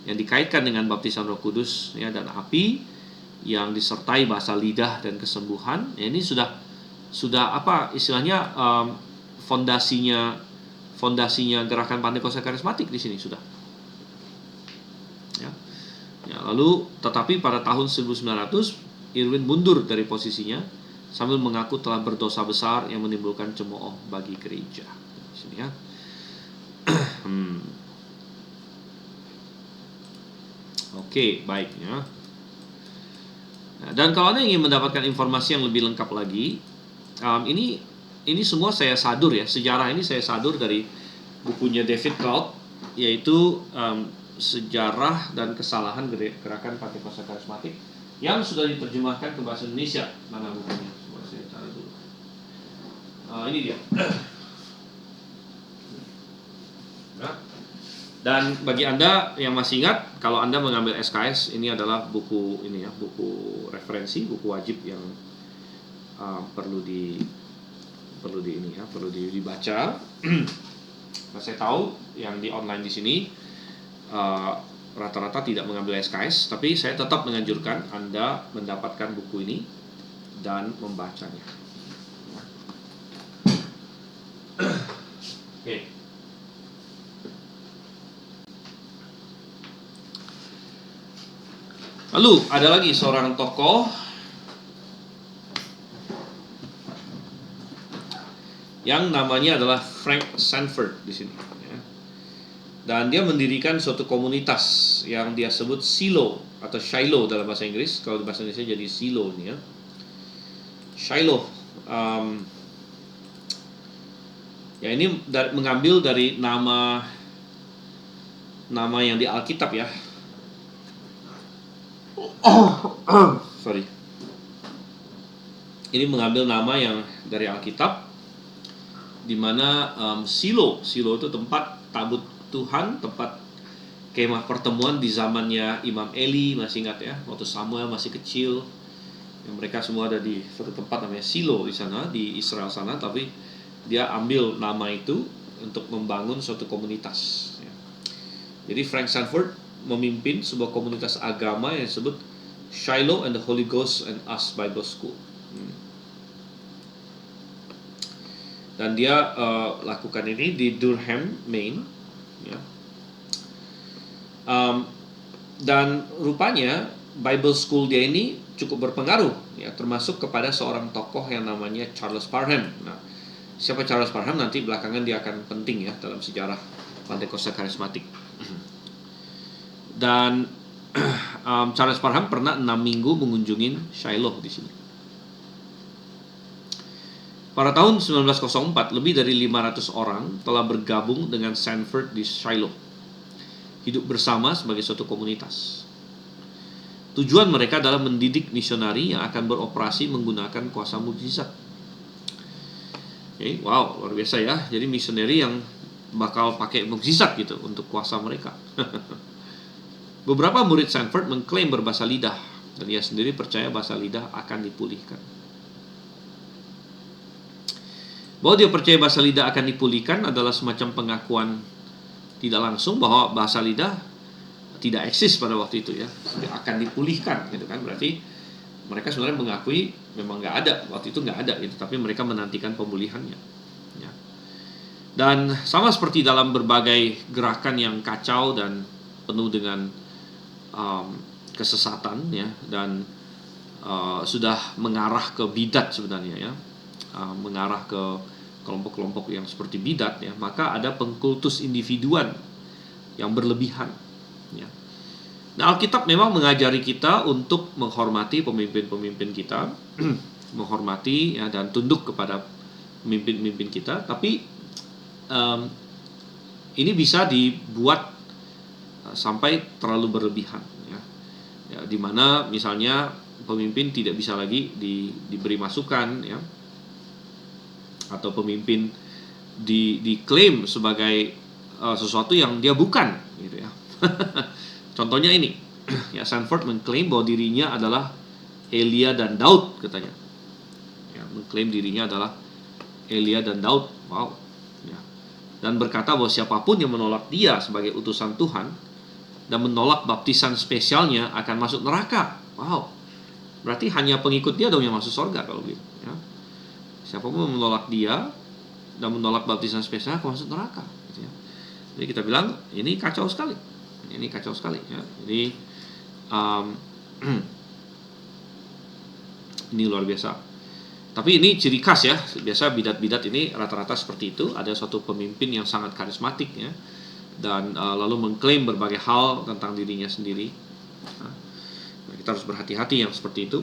yang dikaitkan dengan baptisan Roh Kudus, ya, dan api, yang disertai bahasa lidah dan kesembuhan. Ya, ini sudah apa istilahnya, fondasinya gerakan Pantekosta karismatik di sini sudah. Ya, lalu tetapi pada tahun 1900 Irwin mundur dari posisinya sambil mengaku telah berdosa besar yang menimbulkan cemooh bagi gereja. Sini, ya. Oke, baik, ya. Nah, dan kalau Anda ingin mendapatkan informasi yang lebih lengkap lagi, ini semua saya sadur, ya. Sejarah ini saya sadur dari bukunya David Cloud, yaitu Sejarah dan Kesalahan Gerakan Pantekosta Karismatik, yang sudah diterjemahkan ke bahasa Indonesia. Mana bukunya? Coba saya cari dulu. Ini dia. Nah, dan bagi Anda yang masih ingat, kalau Anda mengambil SKS, ini adalah buku ini, ya, buku referensi, buku wajib yang perlu dibaca. Nah, saya tahu yang di online di sini rata-rata tidak mengambil SKS, tapi saya tetap menganjurkan Anda mendapatkan buku ini dan membacanya. Oke. Lalu ada lagi seorang tokoh yang namanya adalah Frank Sanford di sini, ya. Dan dia mendirikan suatu komunitas yang dia sebut Shiloh atau Shiloh dalam bahasa Inggris. Kalau di bahasa Indonesia jadi Shiloh nih, ya. Shiloh. Ya, ini mengambil dari nama yang di Alkitab, ya. Sorry. Ini mengambil nama yang dari Alkitab, di mana Shiloh itu tempat tabut Tuhan, tempat kemah pertemuan di zamannya Imam Eli, masih ingat, ya, waktu Samuel masih kecil, yang mereka semua ada di suatu tempat namanya Shiloh di sana, di Israel sana. Tapi dia ambil nama itu untuk membangun suatu komunitas, ya. Jadi Frank Sanford memimpin sebuah komunitas agama yang disebut Shiloh and the Holy Ghost and Us Bible School. Dan dia lakukan ini di Durham, Maine, ya. Dan rupanya Bible School dia ini cukup berpengaruh, ya, termasuk kepada seorang tokoh yang namanya Charles Parham. Nah, siapa Charles Parham nanti belakangan dia akan penting ya dalam sejarah Pentakosta karismatik. Dan Charles Parham pernah 6 minggu mengunjungi Shiloh di sini. Pada tahun 1904, lebih dari 500 orang telah bergabung dengan Sanford di Shiloh, hidup bersama sebagai suatu komunitas. Tujuan mereka adalah mendidik misionari yang akan beroperasi menggunakan kuasa mukjizat. Okay, wow, luar biasa ya. Jadi misionari yang bakal pakai mukjizat gitu untuk kuasa mereka. Beberapa murid Sanford mengklaim berbahasa lidah, dan ia sendiri percaya bahasa lidah akan dipulihkan. Bahwa dia percaya bahasa lidah akan dipulihkan adalah semacam pengakuan tidak langsung bahwa bahasa lidah tidak eksis pada waktu itu ya, akan dipulihkan gitu kan. Berarti mereka sebenarnya mengakui memang nggak ada, waktu itu nggak ada gitu, tapi mereka menantikan pemulihannya ya. Dan sama seperti dalam berbagai gerakan yang kacau dan penuh dengan kesesatan ya, dan sudah mengarah ke bidat sebenarnya ya, mengarah ke kelompok-kelompok yang seperti bidat ya, maka ada pengkultus individuan yang berlebihan ya. Nah, Alkitab memang mengajari kita untuk menghormati pemimpin-pemimpin kita, menghormati ya, dan tunduk kepada pemimpin-pemimpin kita, tapi ini bisa dibuat sampai terlalu berlebihan ya. Ya, dimana misalnya pemimpin tidak bisa lagi diberi masukan ya, atau pemimpin diklaim sebagai sesuatu yang dia bukan gitu ya. Contohnya ini ya, Sanford mengklaim bahwa dirinya adalah Elia dan Daud katanya ya, mengklaim dirinya adalah Elia dan Daud. Wow ya. Dan berkata bahwa siapapun yang menolak dia sebagai utusan Tuhan dan menolak baptisan spesialnya akan masuk neraka. Wow, berarti hanya pengikut dia dong yang masuk surga kalau begitu ya. Siapapun menolak dia dan menolak baptisan spesial akan masuk neraka gitu ya. Jadi kita bilang ini kacau sekali. Ini kacau sekali ya. Jadi ini luar biasa. Tapi ini ciri khas ya. Biasa bidat-bidat ini rata-rata seperti itu. Ada suatu pemimpin yang sangat karismatik ya, dan lalu mengklaim berbagai hal tentang dirinya sendiri. Nah, kita harus berhati-hati yang seperti itu.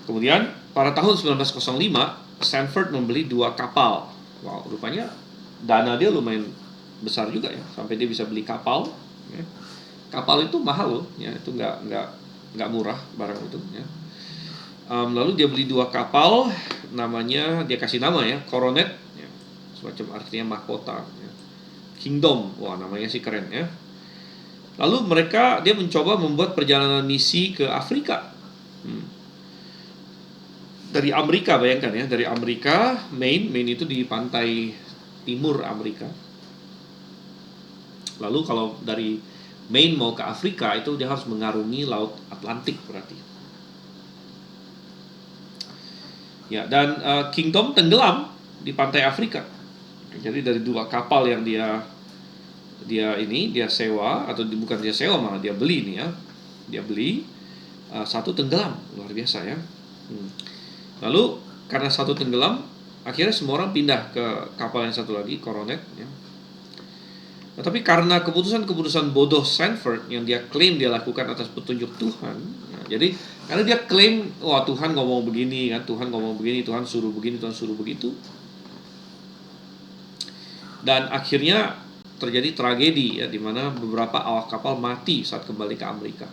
Kemudian pada tahun 1905 Sanford membeli 2 kapal. Wow, rupanya dana dia lumayan besar juga ya, sampai dia bisa beli kapal ya. Kapal itu mahal loh ya, itu nggak murah barang itu ya. Lalu dia beli 2 kapal, namanya dia kasih nama ya, Coronet ya, semacam artinya mahkota ya. Kingdom, wah namanya sih keren ya. Lalu dia mencoba membuat perjalanan misi ke Afrika. Dari Amerika, bayangkan ya, dari Amerika, Maine itu di pantai timur Amerika. Lalu kalau dari Maine mau ke Afrika itu dia harus mengarungi Laut Atlantik berarti. Ya, dan Kingdom tenggelam di pantai Afrika. Jadi dari 2 kapal yang dia sewa, atau bukan dia sewa malah dia beli nih ya. Dia beli, satu tenggelam, luar biasa ya. Lalu karena satu tenggelam, akhirnya semua orang pindah ke kapal yang satu lagi, Coronet ya. Nah, tapi karena keputusan bodoh Sanford yang dia klaim dia lakukan atas petunjuk Tuhan ya, jadi karena dia klaim, wah Tuhan ngomong begini kan, Tuhan ngomong begini, Tuhan suruh begini, Tuhan suruh begitu, dan akhirnya terjadi tragedi ya, di mana beberapa awak kapal mati saat kembali ke Amerika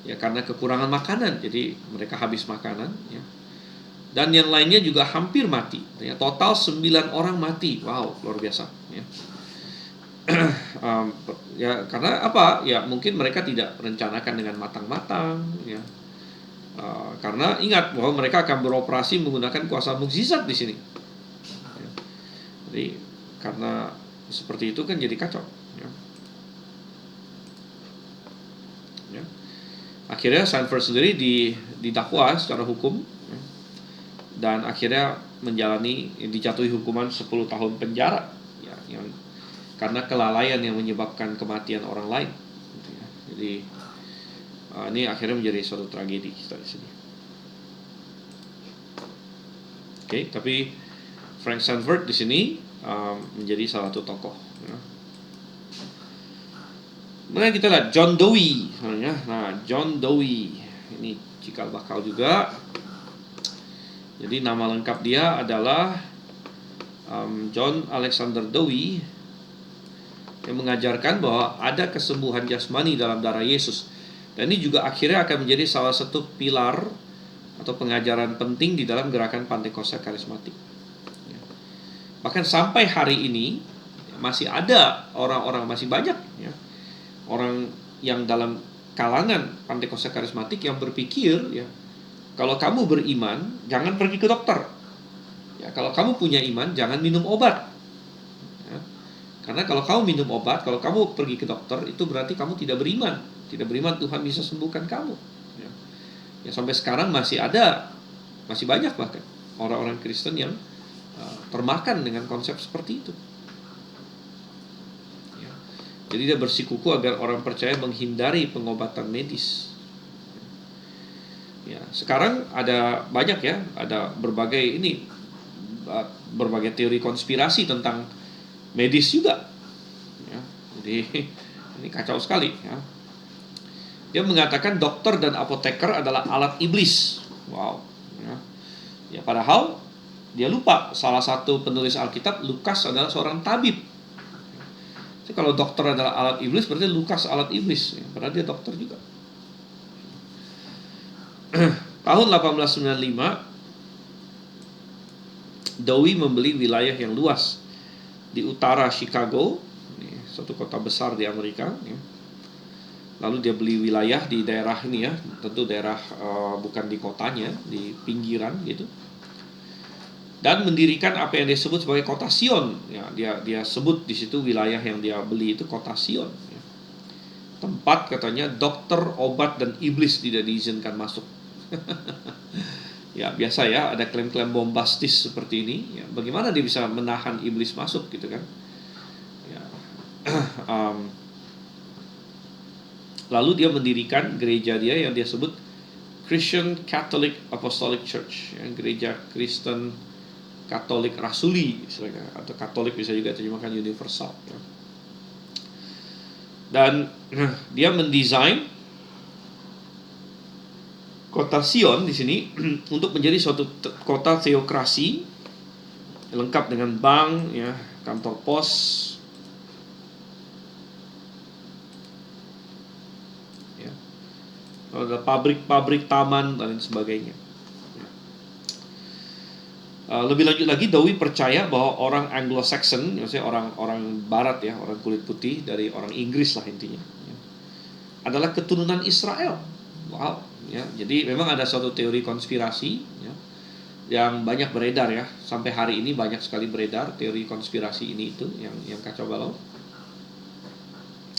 ya, karena kekurangan makanan. Jadi mereka habis makanan ya. Dan yang lainnya juga hampir mati ya, total 9 orang mati. Wow, luar biasa ya. Ya karena apa ya, mungkin mereka tidak rencanakan dengan matang-matang ya. Karena ingat bahwa mereka akan beroperasi menggunakan kuasa mukjizat di sini ya. Jadi karena seperti itu kan jadi kacau ya. akhirnya Sanford sendiri didakwa secara hukum, dan akhirnya dijatuhi hukuman 10 tahun penjara, ya, yang karena kelalaian yang menyebabkan kematian orang lain, gitu ya. Jadi ini akhirnya menjadi suatu tragedi kita di sini. Oke, tapi Frank Sanford di sini menjadi salah satu tokoh. Ya. Kemudian kita lihat John Dowie, ya. Nah, John Dowie ini cikal bakal juga. Jadi nama lengkap dia adalah John Alexander Dowie, yang mengajarkan bahwa ada kesembuhan jasmani dalam darah Yesus. Dan ini juga akhirnya akan menjadi salah satu pilar atau pengajaran penting di dalam gerakan Pentakosta Karismatik. Ya. Bahkan sampai hari ini masih ada orang-orang, masih banyak ya, orang yang dalam kalangan Pentakosta Karismatik yang berpikir ya, kalau kamu beriman jangan pergi ke dokter. Ya, kalau kamu punya iman jangan minum obat. Ya. Karena kalau kamu minum obat, kalau kamu pergi ke dokter, itu berarti kamu tidak beriman. Tidak beriman Tuhan bisa sembuhkan kamu. Ya. Ya, sampai sekarang masih banyak bahkan orang-orang Kristen yang termakan dengan konsep seperti itu. Ya. Jadi dia bersikuku agar orang percaya menghindari pengobatan medis. Ya, sekarang ada banyak ya, ada berbagai teori konspirasi tentang medis juga. Ya, jadi ini kacau sekali. Ya. Dia mengatakan dokter dan apoteker adalah alat iblis. Wow. Ya, padahal dia lupa salah satu penulis Alkitab, Lukas, adalah seorang tabib. Jadi kalau dokter adalah alat iblis, berarti Lukas alat iblis. Ya, padahal dia dokter juga. Tahun 1895, Dowie membeli wilayah yang luas di utara Chicago, suatu kota besar di Amerika. Lalu dia beli wilayah di daerah ini ya, tentu daerah bukan di kotanya, di pinggiran gitu. Dan mendirikan apa yang disebut sebagai kota Sion. Ya, dia sebut di situ wilayah yang dia beli itu kota Sion. Ya. Tempat katanya dokter, obat, dan iblis tidak diizinkan masuk. Ya biasa ya, ada klaim-klaim bombastis seperti ini ya, bagaimana dia bisa menahan iblis masuk gitu kan ya. Lalu dia mendirikan gereja dia yang dia sebut Christian Catholic Apostolic Church ya, gereja Kristen Katolik Rasuli atau Katolik bisa juga terjemahkan universal ya. Dan dia mendesain kota Sion di sini untuk menjadi suatu kota teokrasi lengkap dengan bank, ya, kantor pos, ya, ada pabrik-pabrik, taman dan lain sebagainya. Lebih lanjut lagi, Dowie percaya bahwa orang Anglo-Saxon, maksudnya orang Barat ya, orang kulit putih dari orang Inggris lah intinya, ya, adalah keturunan Israel. Wow. Ya, jadi memang ada suatu teori konspirasi ya, yang banyak beredar ya, sampai hari ini banyak sekali beredar teori konspirasi ini itu yang kacau balau.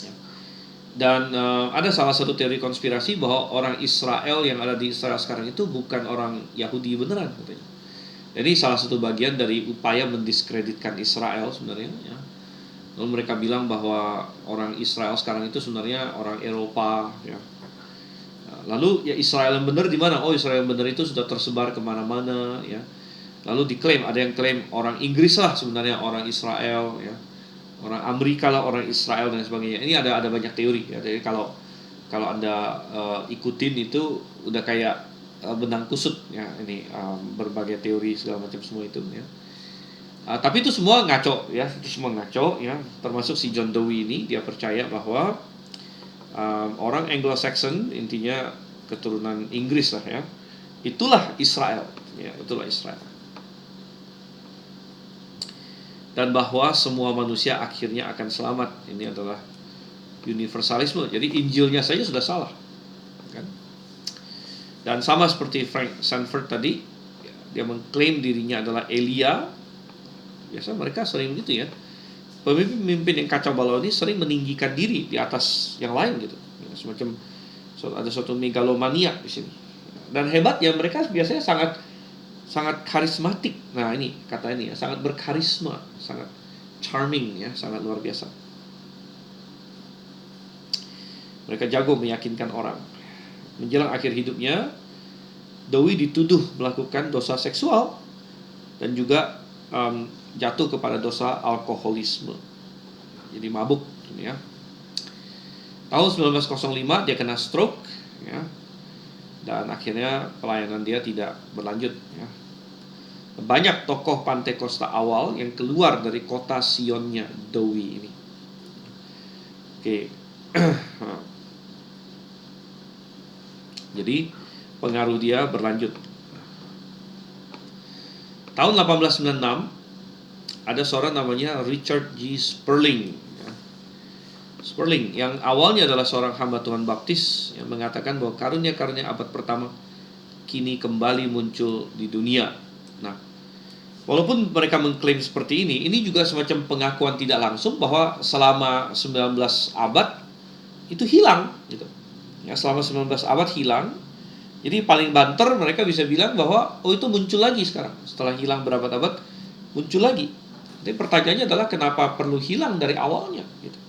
Ya. Dan ada salah satu teori konspirasi bahwa orang Israel yang ada di Israel sekarang itu bukan orang Yahudi beneran katanya. Jadi salah satu bagian dari upaya mendiskreditkan Israel sebenarnya ya. Lalu mereka bilang bahwa orang Israel sekarang itu sebenarnya orang Eropa ya. Lalu ya Israel yang benar di mana? Oh, Israel yang benar itu sudah tersebar kemana-mana ya. Lalu diklaim, ada yang klaim orang Inggris lah sebenarnya orang Israel ya, orang Amerika lah orang Israel dan sebagainya. Ini ada banyak teori ya. Jadi kalau Anda ikutin itu udah kayak benang kusut ya ini, berbagai teori segala macam semua itu ya. Tapi itu semua ngaco ya, termasuk si John Dowie ini, dia percaya bahwa orang Anglo-Saxon, intinya keturunan Inggris lah ya, itulah Israel ya, itulah Israel. Dan bahwa semua manusia akhirnya akan selamat. Ini adalah universalisme. Jadi Injilnya saja sudah salah kan? Dan sama seperti Frank Sanford tadi, dia mengklaim dirinya adalah Elia. Biasa mereka sering begitu ya, pemimpin yang kacau balau ini sering meninggikan diri di atas yang lain gitu, Ada suatu megalomania di sini. Dan hebatnya mereka biasanya sangat karismatik. Nah, ini kata ini ya, sangat berkarisma, sangat charming ya, sangat luar biasa. Mereka jago meyakinkan orang. Menjelang akhir hidupnya, Dowie dituduh melakukan dosa seksual dan juga jatuh kepada dosa alkoholisme. Jadi mabuk gitu ya. Tahun 1905 dia kena stroke ya. Dan akhirnya pelayanan dia tidak berlanjut ya. Banyak tokoh Pantekosta awal yang keluar dari kota Sionnya Dowie ini. Oke. Jadi pengaruh dia berlanjut. Tahun 1896 ada seorang namanya Richard G. Sperling ya. Sperling yang awalnya adalah seorang hamba Tuhan Baptis yang mengatakan bahwa karunia-karunia abad pertama kini kembali muncul di dunia. Nah, walaupun mereka mengklaim seperti ini juga semacam pengakuan tidak langsung bahwa selama 19 abad itu hilang gitu. Ya, selama 19 abad hilang. Jadi paling banter mereka bisa bilang bahwa itu muncul lagi sekarang. Setelah hilang berabad-abad muncul lagi. Jadi pertanyaannya adalah kenapa perlu hilang dari awalnya gitu.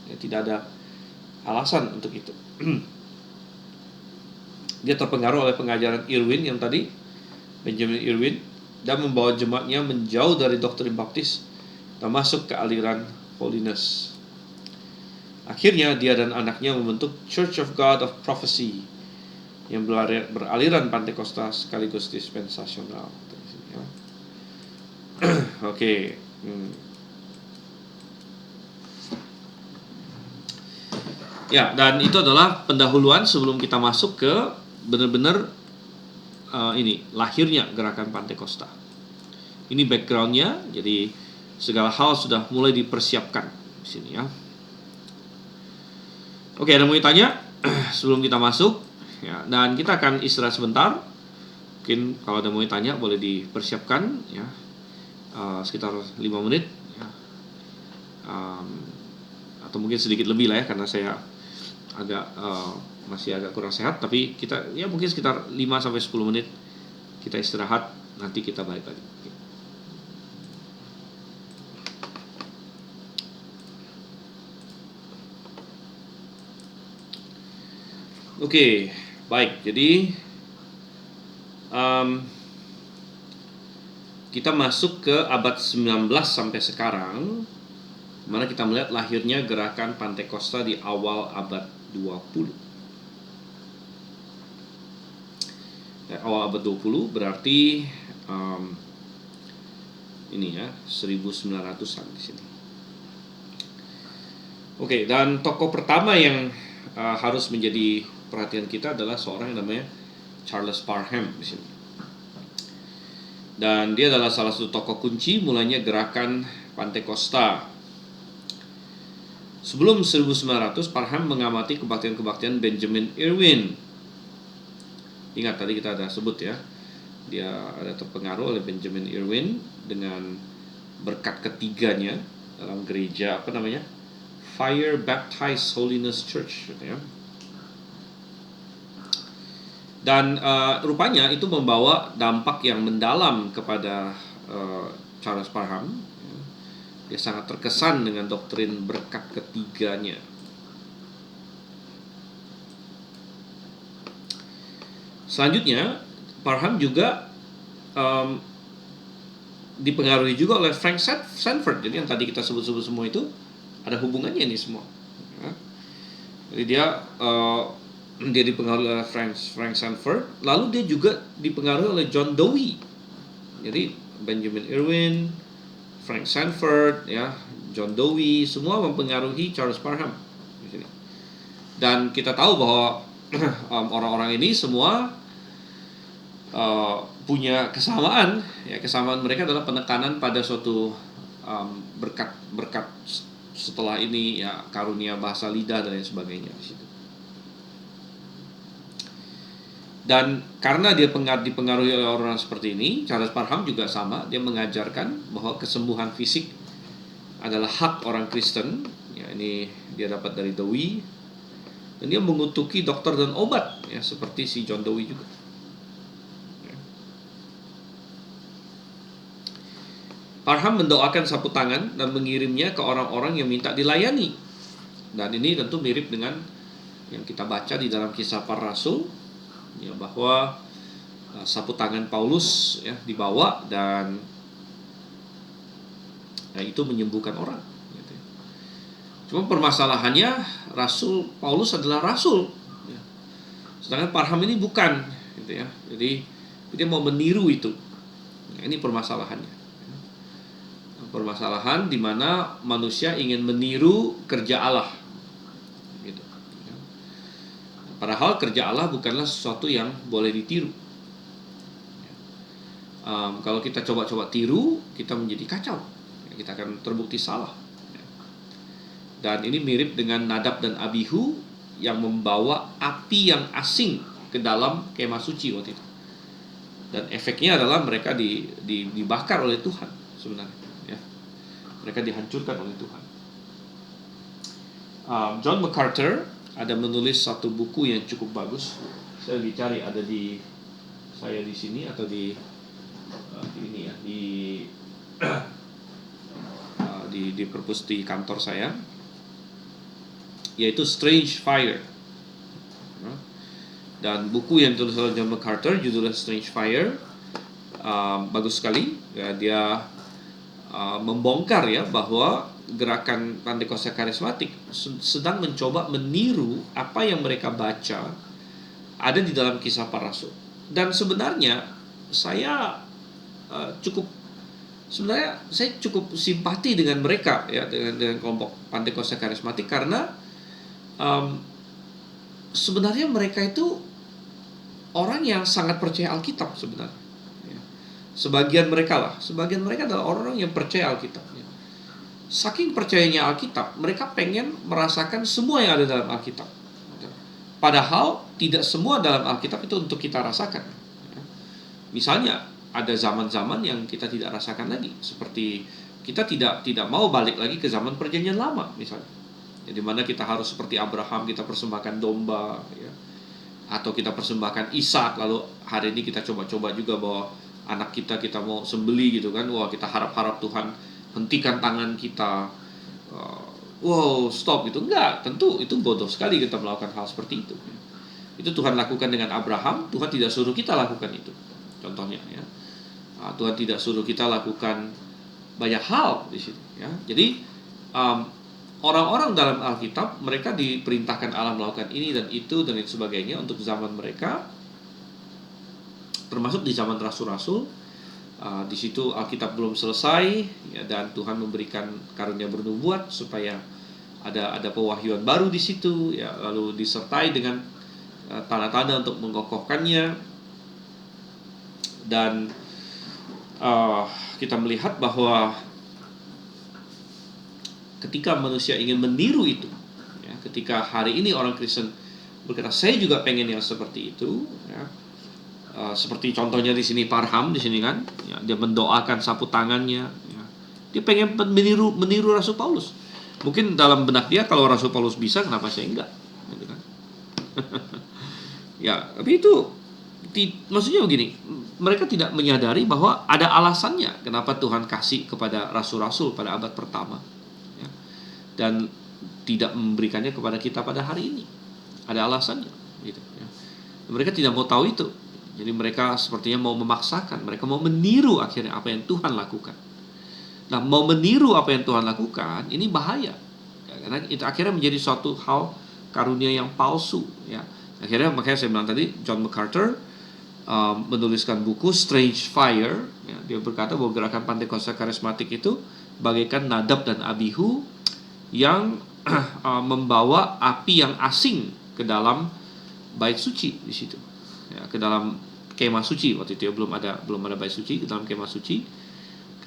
Ya, tidak ada alasan untuk itu. Dia terpengaruh oleh pengajaran Irwin yang tadi, Benjamin Irwin, dan membawa jemaatnya menjauh dari doktrin baptis dan masuk ke aliran holiness. Akhirnya dia dan anaknya membentuk Church of God of Prophecy yang beraliran Pantekosta sekaligus dispensasional. Oke. Ya, dan itu adalah pendahuluan sebelum kita masuk ke benar-benar lahirnya gerakan Pantekosta. Ini backgroundnya, jadi segala hal sudah mulai dipersiapkan di sini ya. Oke, ada mau ditanya sebelum kita masuk ya, dan kita akan istirahat sebentar. Mungkin kalau ada mau ditanya boleh dipersiapkan ya, sekitar 5 menit ya. Atau mungkin sedikit lebih lah ya, karena saya masih agak kurang sehat, tapi kita ya mungkin sekitar 5-10 menit kita istirahat, nanti kita balik lagi. Oke, baik. Jadi kita masuk ke abad 19 sampai sekarang, mana kita melihat lahirnya gerakan Pantekosta di awal abad 20. Awal abad 20 berarti ini ya, 1900-an di sini. Oke, dan tokoh pertama yang harus menjadi perhatian kita adalah seorang yang namanya Charles Parham di sini. Dan dia adalah salah satu tokoh kunci mulanya gerakan Pantekosta. Sebelum 1900, Parham mengamati kebaktian-kebaktian Benjamin Irwin. Ingat tadi kita ada sebut ya, dia ada terpengaruh oleh Benjamin Irwin dengan berkat ketiganya dalam gereja Fire Baptized Holiness Church gitu ya. Dan rupanya itu membawa dampak yang mendalam kepada Charles Parham. Dia sangat terkesan dengan doktrin berkat ketiganya. Selanjutnya, Parham juga dipengaruhi juga oleh Frank Sanford. Jadi yang tadi kita sebut-sebut semua itu ada hubungannya ini semua. Ya. Jadi dia dipengaruhi oleh Frank Sanford, lalu dia juga dipengaruhi oleh John Dowie. Jadi Benjamin Irwin, Frank Sanford, ya, John Dowie, semua mempengaruhi Charles Parham di sini. Dan kita tahu bahwa orang-orang ini semua punya kesamaan. Ya, kesamaan mereka adalah penekanan pada suatu berkat setelah ini ya, karunia bahasa lidah dan lain sebagainya di situ. Dan karena dia dipengaruhi oleh orang seperti ini, Charles Parham juga sama. Dia mengajarkan bahwa kesembuhan fisik adalah hak orang Kristen. Ya, ini dia dapat dari Dowie. dan dia mengutuki dokter dan obat, ya, seperti si John Dowie juga. Parham mendoakan sapu tangan dan mengirimnya ke orang-orang yang minta dilayani. Dan ini tentu mirip dengan yang kita baca di dalam Kisah Para Rasul, ya, bahwa sapu tangan Paulus, ya, dibawa dan itu menyembuhkan orang. Gitu. Cuma permasalahannya Rasul Paulus adalah rasul, ya. Sedangkan Parham ini bukan, gitu ya. Jadi dia mau meniru itu. Nah, ini permasalahannya. Permasalahan di mana manusia ingin meniru kerja Allah. Gitu. Padahal kerja Allah bukanlah sesuatu yang boleh ditiru. Kalau kita coba-coba tiru, kita menjadi kacau. Kita akan terbukti salah. Dan ini mirip dengan Nadab dan Abihu yang membawa api yang asing ke dalam kemah suci waktu itu. Dan efeknya adalah mereka dibakar oleh Tuhan sebenarnya. Ya. Mereka dihancurkan oleh Tuhan. John MacArthur ada menulis satu buku yang cukup bagus. Saya dicari ada di saya di sini atau di ini ya, di perpus di kantor saya, yaitu Strange Fire. Dan buku yang ditulis oleh John MacArthur judulnya Strange Fire, bagus sekali. Ya, dia membongkar, ya, bahwa gerakan Pantekosta karismatik sedang mencoba meniru apa yang mereka baca ada di dalam Kisah Para Rasul. Dan sebenarnya saya cukup simpati dengan mereka, ya, dengan kelompok Pantekosta karismatik, karena sebenarnya mereka itu orang yang sangat percaya Alkitab sebenarnya. Ya. Sebagian mereka adalah orang yang percaya Alkitab. Ya. Saking percayanya Alkitab, mereka pengen merasakan semua yang ada dalam Alkitab. Padahal tidak semua dalam Alkitab itu untuk kita rasakan. Ya. Misalnya ada zaman-zaman yang kita tidak rasakan lagi, seperti kita tidak mau balik lagi ke zaman Perjanjian Lama misalnya. Di mana kita harus seperti Abraham, kita persembahkan domba, ya. Atau kita persembahkan Ishak, lalu hari ini kita coba-coba juga bahwa anak kita mau sembeli gitu kan. Wah, kita harap-harap Tuhan hentikan tangan kita. Wow, stop gitu. Enggak, tentu itu bodoh sekali kita melakukan hal seperti itu. Itu Tuhan lakukan dengan Abraham, Tuhan tidak suruh kita lakukan itu. Contohnya, ya. Tuhan tidak suruh kita lakukan banyak hal di situ, ya. Jadi orang-orang dalam Alkitab, mereka diperintahkan Allah melakukan ini dan itu dan lain sebagainya untuk zaman mereka, termasuk di zaman rasul-rasul. Di situ Alkitab belum selesai, ya, dan Tuhan memberikan karunia bernubuat supaya ada pewahyuan baru di situ, ya, lalu disertai dengan tanda-tanda untuk mengokohkannya. Dan kita melihat bahwa ketika manusia ingin meniru itu, ya, ketika hari ini orang Kristen berkata saya juga pengen yang seperti itu, ya, seperti contohnya di sini Parham di sini kan, ya, dia mendoakan sapu tangannya, ya. Dia pengen meniru Rasul Paulus. Mungkin dalam benak dia kalau Rasul Paulus bisa, kenapa saya enggak? Gitu kan? Ya, tapi itu maksudnya begini, mereka tidak menyadari bahwa ada alasannya kenapa Tuhan kasih kepada rasul-rasul pada abad pertama, ya, dan tidak memberikannya kepada kita pada hari ini. Ada alasannya, gitu, ya. Mereka tidak mau tahu itu. Jadi mereka sepertinya mau memaksakan, mereka mau meniru akhirnya apa yang Tuhan lakukan. Nah, mau meniru apa yang Tuhan lakukan ini bahaya, ya, karena itu akhirnya menjadi suatu hal karunia yang palsu, ya. Akhirnya makanya saya bilang tadi John MacArthur menuliskan buku Strange Fire, ya. Dia berkata bahwa gerakan Pantekosta karismatik itu bagaikan Nadab dan Abihu yang membawa api yang asing ke dalam bait suci di situ, ya, ke dalam kemah suci waktu itu, ya, belum ada bait suci, ke dalam kemah suci,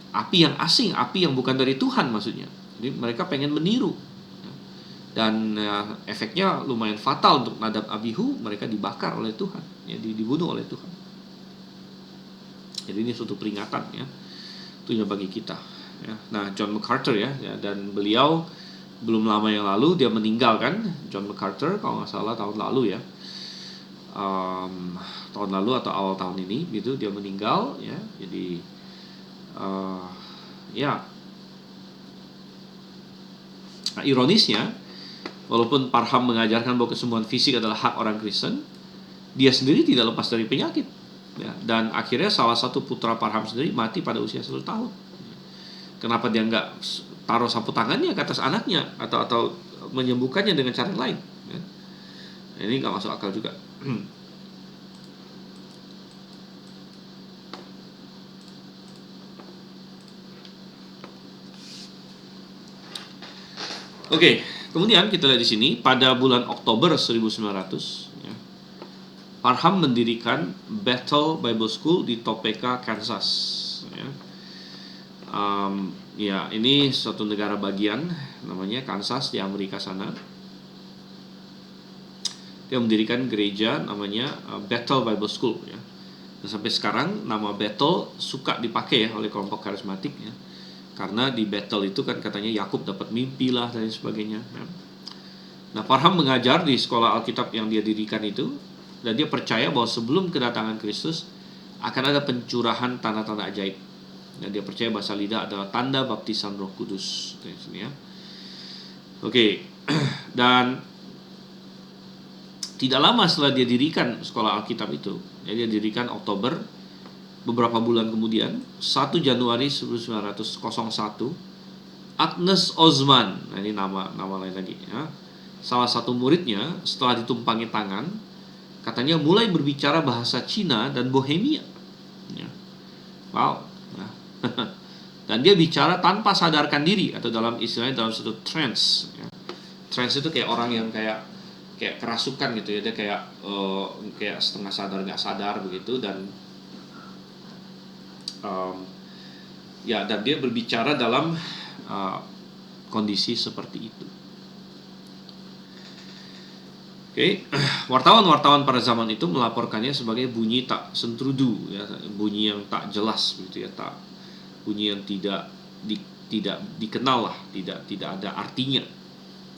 api yang asing, api yang bukan dari Tuhan maksudnya. Jadi mereka pengen meniru, ya. Dan efeknya lumayan fatal untuk Nadab Abihu, mereka dibakar oleh Tuhan, ya, dibunuh oleh Tuhan. Jadi ini suatu peringatan, ya, tentunya bagi kita, ya. Nah, John MacArthur, ya, dan beliau belum lama yang lalu dia meninggal kan, John MacArthur kalau nggak salah tahun lalu ya. Tahun lalu atau awal tahun ini gitu dia meninggal ya. Jadi ya, nah, ironisnya walaupun Parham mengajarkan bahwa kesembuhan fisik adalah hak orang Kristen, dia sendiri tidak lepas dari penyakit ya. Dan akhirnya salah satu putra Parham sendiri mati pada usia 1 tahun. Kenapa dia nggak taruh sapu tangannya ke atas anaknya atau menyembuhkannya dengan cara lain ya? Ini nggak masuk akal juga. Oke, kemudian kita lihat di sini pada bulan Oktober 1900 ya, Parham mendirikan Bethel Bible School di Topeka, Kansas ya. Ya, ini suatu negara bagian namanya Kansas di Amerika sana. Dia mendirikan gereja namanya Bethel Bible School ya. Dan sampai sekarang nama Bethel suka dipakai ya oleh kelompok karismatik ya. Karena di Bethel itu kan katanya Yakub dapat mimpi lah dan sebagainya ya. Nah, Parham mengajar di sekolah Alkitab yang dia dirikan itu, dan dia percaya bahwa sebelum kedatangan Kristus akan ada pencurahan tanda-tanda ajaib. Dan dia percaya bahasa lidah adalah tanda baptisan Roh Kudus ya. Oke. Dan tidak lama setelah dia dirikan sekolah Alkitab itu, ya, dia dirikan Oktober, beberapa bulan kemudian 1 Januari 1901 Agnes Ozman, nah ini nama lain lagi ya, salah satu muridnya setelah ditumpangi tangan katanya mulai berbicara bahasa Cina dan Bohemia ya. Wow ya. Dan dia bicara tanpa sadarkan diri, atau dalam istilahnya dalam satu trance ya. Trance itu kayak orang yang kayak kerasukan gitu ya, dia kayak setengah sadar nggak sadar begitu, dan ya, dan dia berbicara dalam kondisi seperti itu. Oke. Wartawan-wartawan pada zaman itu melaporkannya sebagai bunyi tak sentrudu ya, bunyi yang tak jelas gitu ya, bunyi yang tidak dikenal lah, tidak ada artinya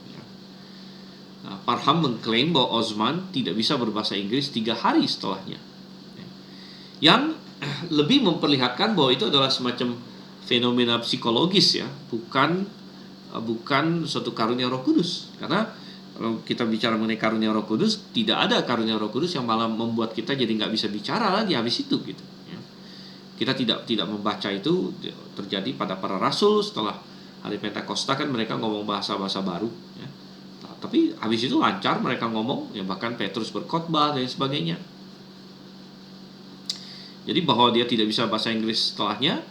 ya. Nah, Parham mengklaim bahwa Ozman tidak bisa berbahasa Inggris 3 hari setelahnya ya. Yang lebih memperlihatkan bahwa itu adalah semacam fenomena psikologis ya, bukan suatu karunia Roh Kudus. Karena kalau kita bicara mengenai karunia Roh Kudus, tidak ada karunia Roh Kudus yang malah membuat kita jadi nggak bisa bicara lagi habis itu gitu ya. Kita tidak membaca itu terjadi pada para rasul setelah hari Pentakosta, kan mereka ngomong bahasa-bahasa baru ya. Nah, tapi habis itu lancar mereka ngomong ya, bahkan Petrus berkhotbah dan sebagainya. Jadi bahwa dia tidak bisa bahasa Inggris setelahnya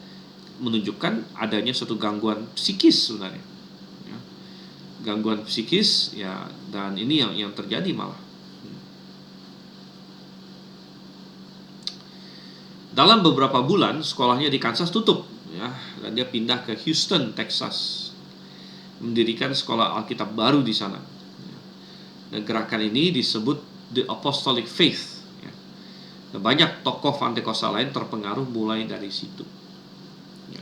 menunjukkan adanya suatu gangguan psikis sebenarnya ya. Gangguan psikis ya, dan ini yang terjadi malah. Dalam beberapa bulan sekolahnya di Kansas tutup ya, dan dia pindah ke Houston, Texas, mendirikan sekolah Alkitab baru di sana. Dan gerakan ini disebut The Apostolic Faith. Dan banyak tokoh Pentakosta lain terpengaruh mulai dari situ ya.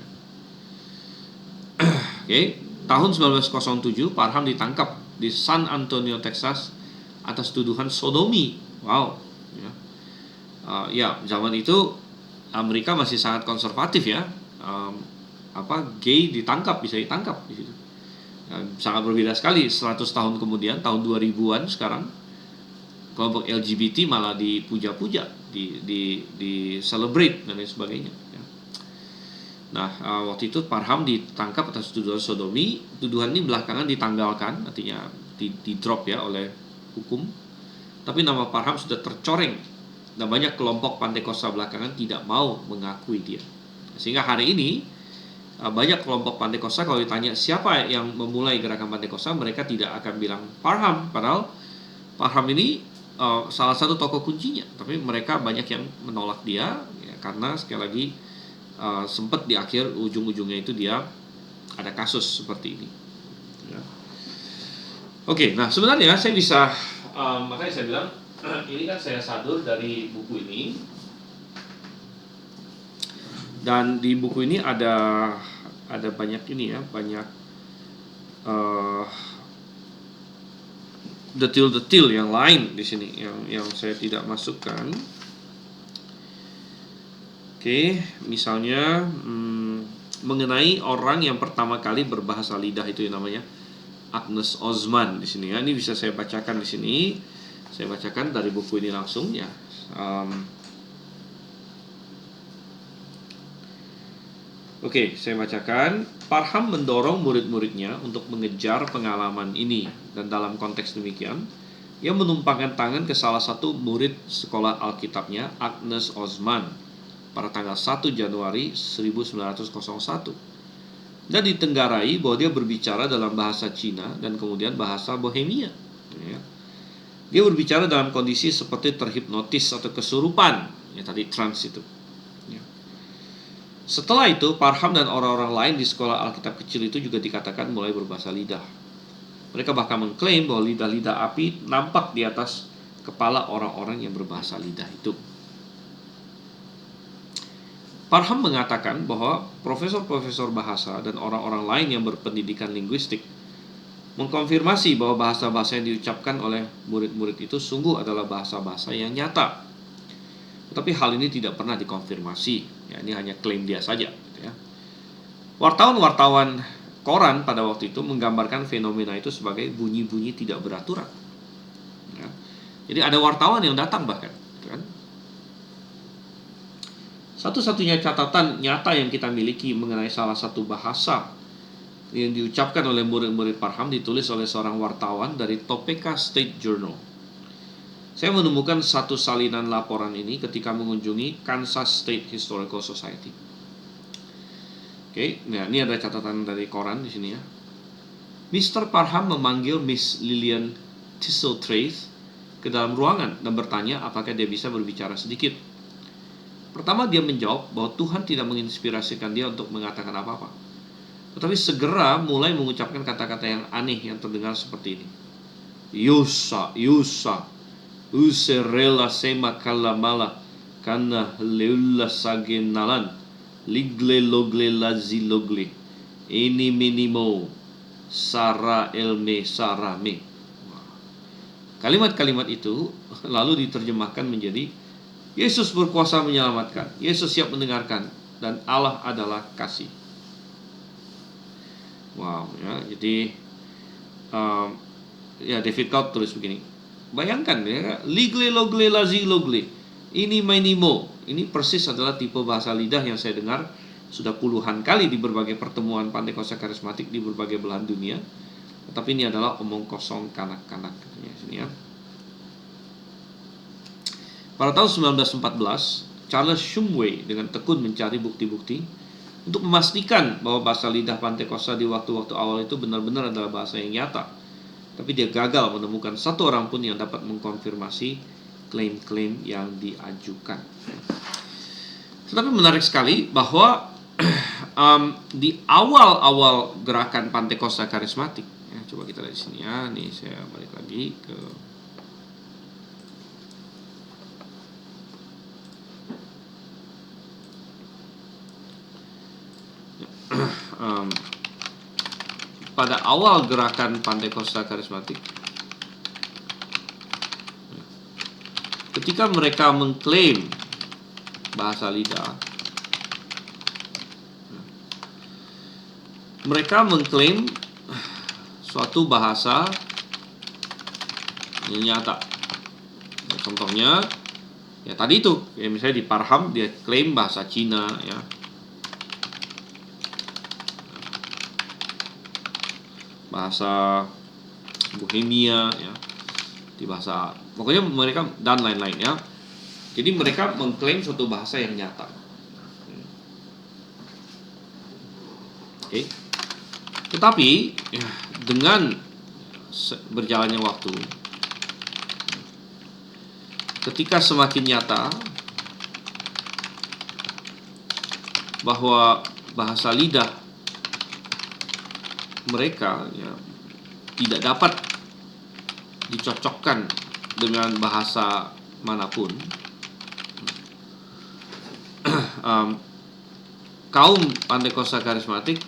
Oke, tahun 1907 Parham ditangkap di San Antonio, Texas atas tuduhan sodomi. Wow ya. Ya, zaman itu Amerika masih sangat konservatif ya. Gay bisa ditangkap di situ. Sangat berbeda sekali 100 tahun kemudian, tahun 2000-an sekarang kelompok LGBT malah dipuja-puja, di celebrate dan lain sebagainya ya. Nah, waktu itu Parham ditangkap atas tuduhan sodomi. Tuduhan ini belakangan ditanggalkan, artinya di drop ya oleh hukum. Tapi nama Parham sudah tercoreng, dan banyak kelompok Pentakosta belakangan tidak mau mengakui dia. Sehingga hari ini banyak kelompok Pentakosta kalau ditanya siapa yang memulai gerakan Pentakosta, mereka tidak akan bilang Parham, padahal Parham ini salah satu tokoh kuncinya. Tapi mereka banyak yang menolak dia ya, karena sekali lagi sempat di akhir ujung-ujungnya itu dia ada kasus seperti ini ya. Oke, nah sebenarnya saya bisa makanya saya bilang ini kan saya sadur dari buku ini, dan di buku ini ada banyak ini ya, banyak detil-detil yang lain di sini yang saya tidak masukkan. Oke, misalnya mengenai orang yang pertama kali berbahasa lidah itu yang namanya Agnes Ozman di sini ya. Ini bisa saya bacakan di sini. Saya bacakan dari buku ini langsung ya. Oke, saya bacakan. Parham mendorong murid-muridnya untuk mengejar pengalaman ini. Dan dalam konteks demikian, ia menumpangkan tangan ke salah satu murid sekolah Alkitabnya, Agnes Ozman, pada tanggal 1 Januari 1901. Dan ditenggarai bahwa dia berbicara dalam bahasa Cina dan kemudian bahasa Bohemia. Dia berbicara dalam kondisi seperti terhipnotis atau kesurupan. Ya, tadi trance itu. Setelah itu, Parham dan orang-orang lain di sekolah Alkitab kecil itu juga dikatakan mulai berbahasa lidah. Mereka bahkan mengklaim bahwa lidah-lidah api nampak di atas kepala orang-orang yang berbahasa lidah itu. Parham mengatakan bahwa profesor-profesor bahasa dan orang-orang lain yang berpendidikan linguistik mengkonfirmasi bahwa bahasa-bahasa yang diucapkan oleh murid-murid itu sungguh adalah bahasa-bahasa yang nyata. Tetapi hal ini tidak pernah dikonfirmasi. Ya, ini hanya klaim dia saja. Ya. Wartawan-wartawan koran pada waktu itu menggambarkan fenomena itu sebagai bunyi-bunyi tidak beraturan. Ya. Jadi ada wartawan yang datang bahkan. Kan? Satu-satunya catatan nyata yang kita miliki mengenai salah satu bahasa yang diucapkan oleh murid-murid Parham ditulis oleh seorang wartawan dari Topeka State Journal. Saya menemukan satu salinan laporan ini ketika mengunjungi Kansas State Historical Society. Oke, nah ini ada catatan dari koran di sini ya. Mr. Parham memanggil Miss Lillian Tisseltraith ke dalam ruangan dan bertanya apakah dia bisa berbicara sedikit. Pertama dia menjawab bahwa Tuhan tidak menginspirasikan dia untuk mengatakan apa-apa. Tetapi segera mulai mengucapkan kata-kata yang aneh yang terdengar seperti ini. Yusa, userela sema kalamala kana leula sagenalan ligle logle lazi logle ini minimo sara elme sarame. Kalimat-kalimat itu lalu diterjemahkan menjadi Yesus berkuasa menyelamatkan, Yesus siap mendengarkan, dan Allah adalah kasih. Wow, ya, jadi ya David Cloud tulis begini. Bayangkan ya, ligle logle lazi logle, ini mainimo. Ini persis adalah tipe bahasa lidah yang saya dengar sudah puluhan kali di berbagai pertemuan Pantekosta karismatik di berbagai belahan dunia. Tapi ini adalah omong kosong kanak-kanak katanya sini ya. Pada tahun 1914, Charles Shumway dengan tekun mencari bukti-bukti untuk memastikan bahwa bahasa lidah Pantekosta di waktu-waktu awal itu benar-benar adalah bahasa yang nyata. Tapi dia gagal menemukan satu orang pun yang dapat mengkonfirmasi klaim-klaim yang diajukan. Tetapi menarik sekali bahwa di awal-awal gerakan Pantekosta karismatik, ya, coba kita lihat di sini ya. Nih saya balik lagi ke pada awal gerakan Pantekosta karismatik, ketika mereka mengklaim bahasa lidah, mereka mengklaim suatu bahasa yang nyata. Ya, contohnya, ya tadi itu, ya misalnya di Parham dia klaim bahasa Cina, ya. Bahasa Bohemia, ya, di bahasa, pokoknya mereka dan lain-lain ya. Jadi mereka mengklaim suatu bahasa yang nyata. Oke. Tetapi ya, dengan berjalannya waktu, ketika semakin nyata bahwa bahasa lidah mereka ya, tidak dapat dicocokkan dengan bahasa manapun, kaum Pantekosta karismatik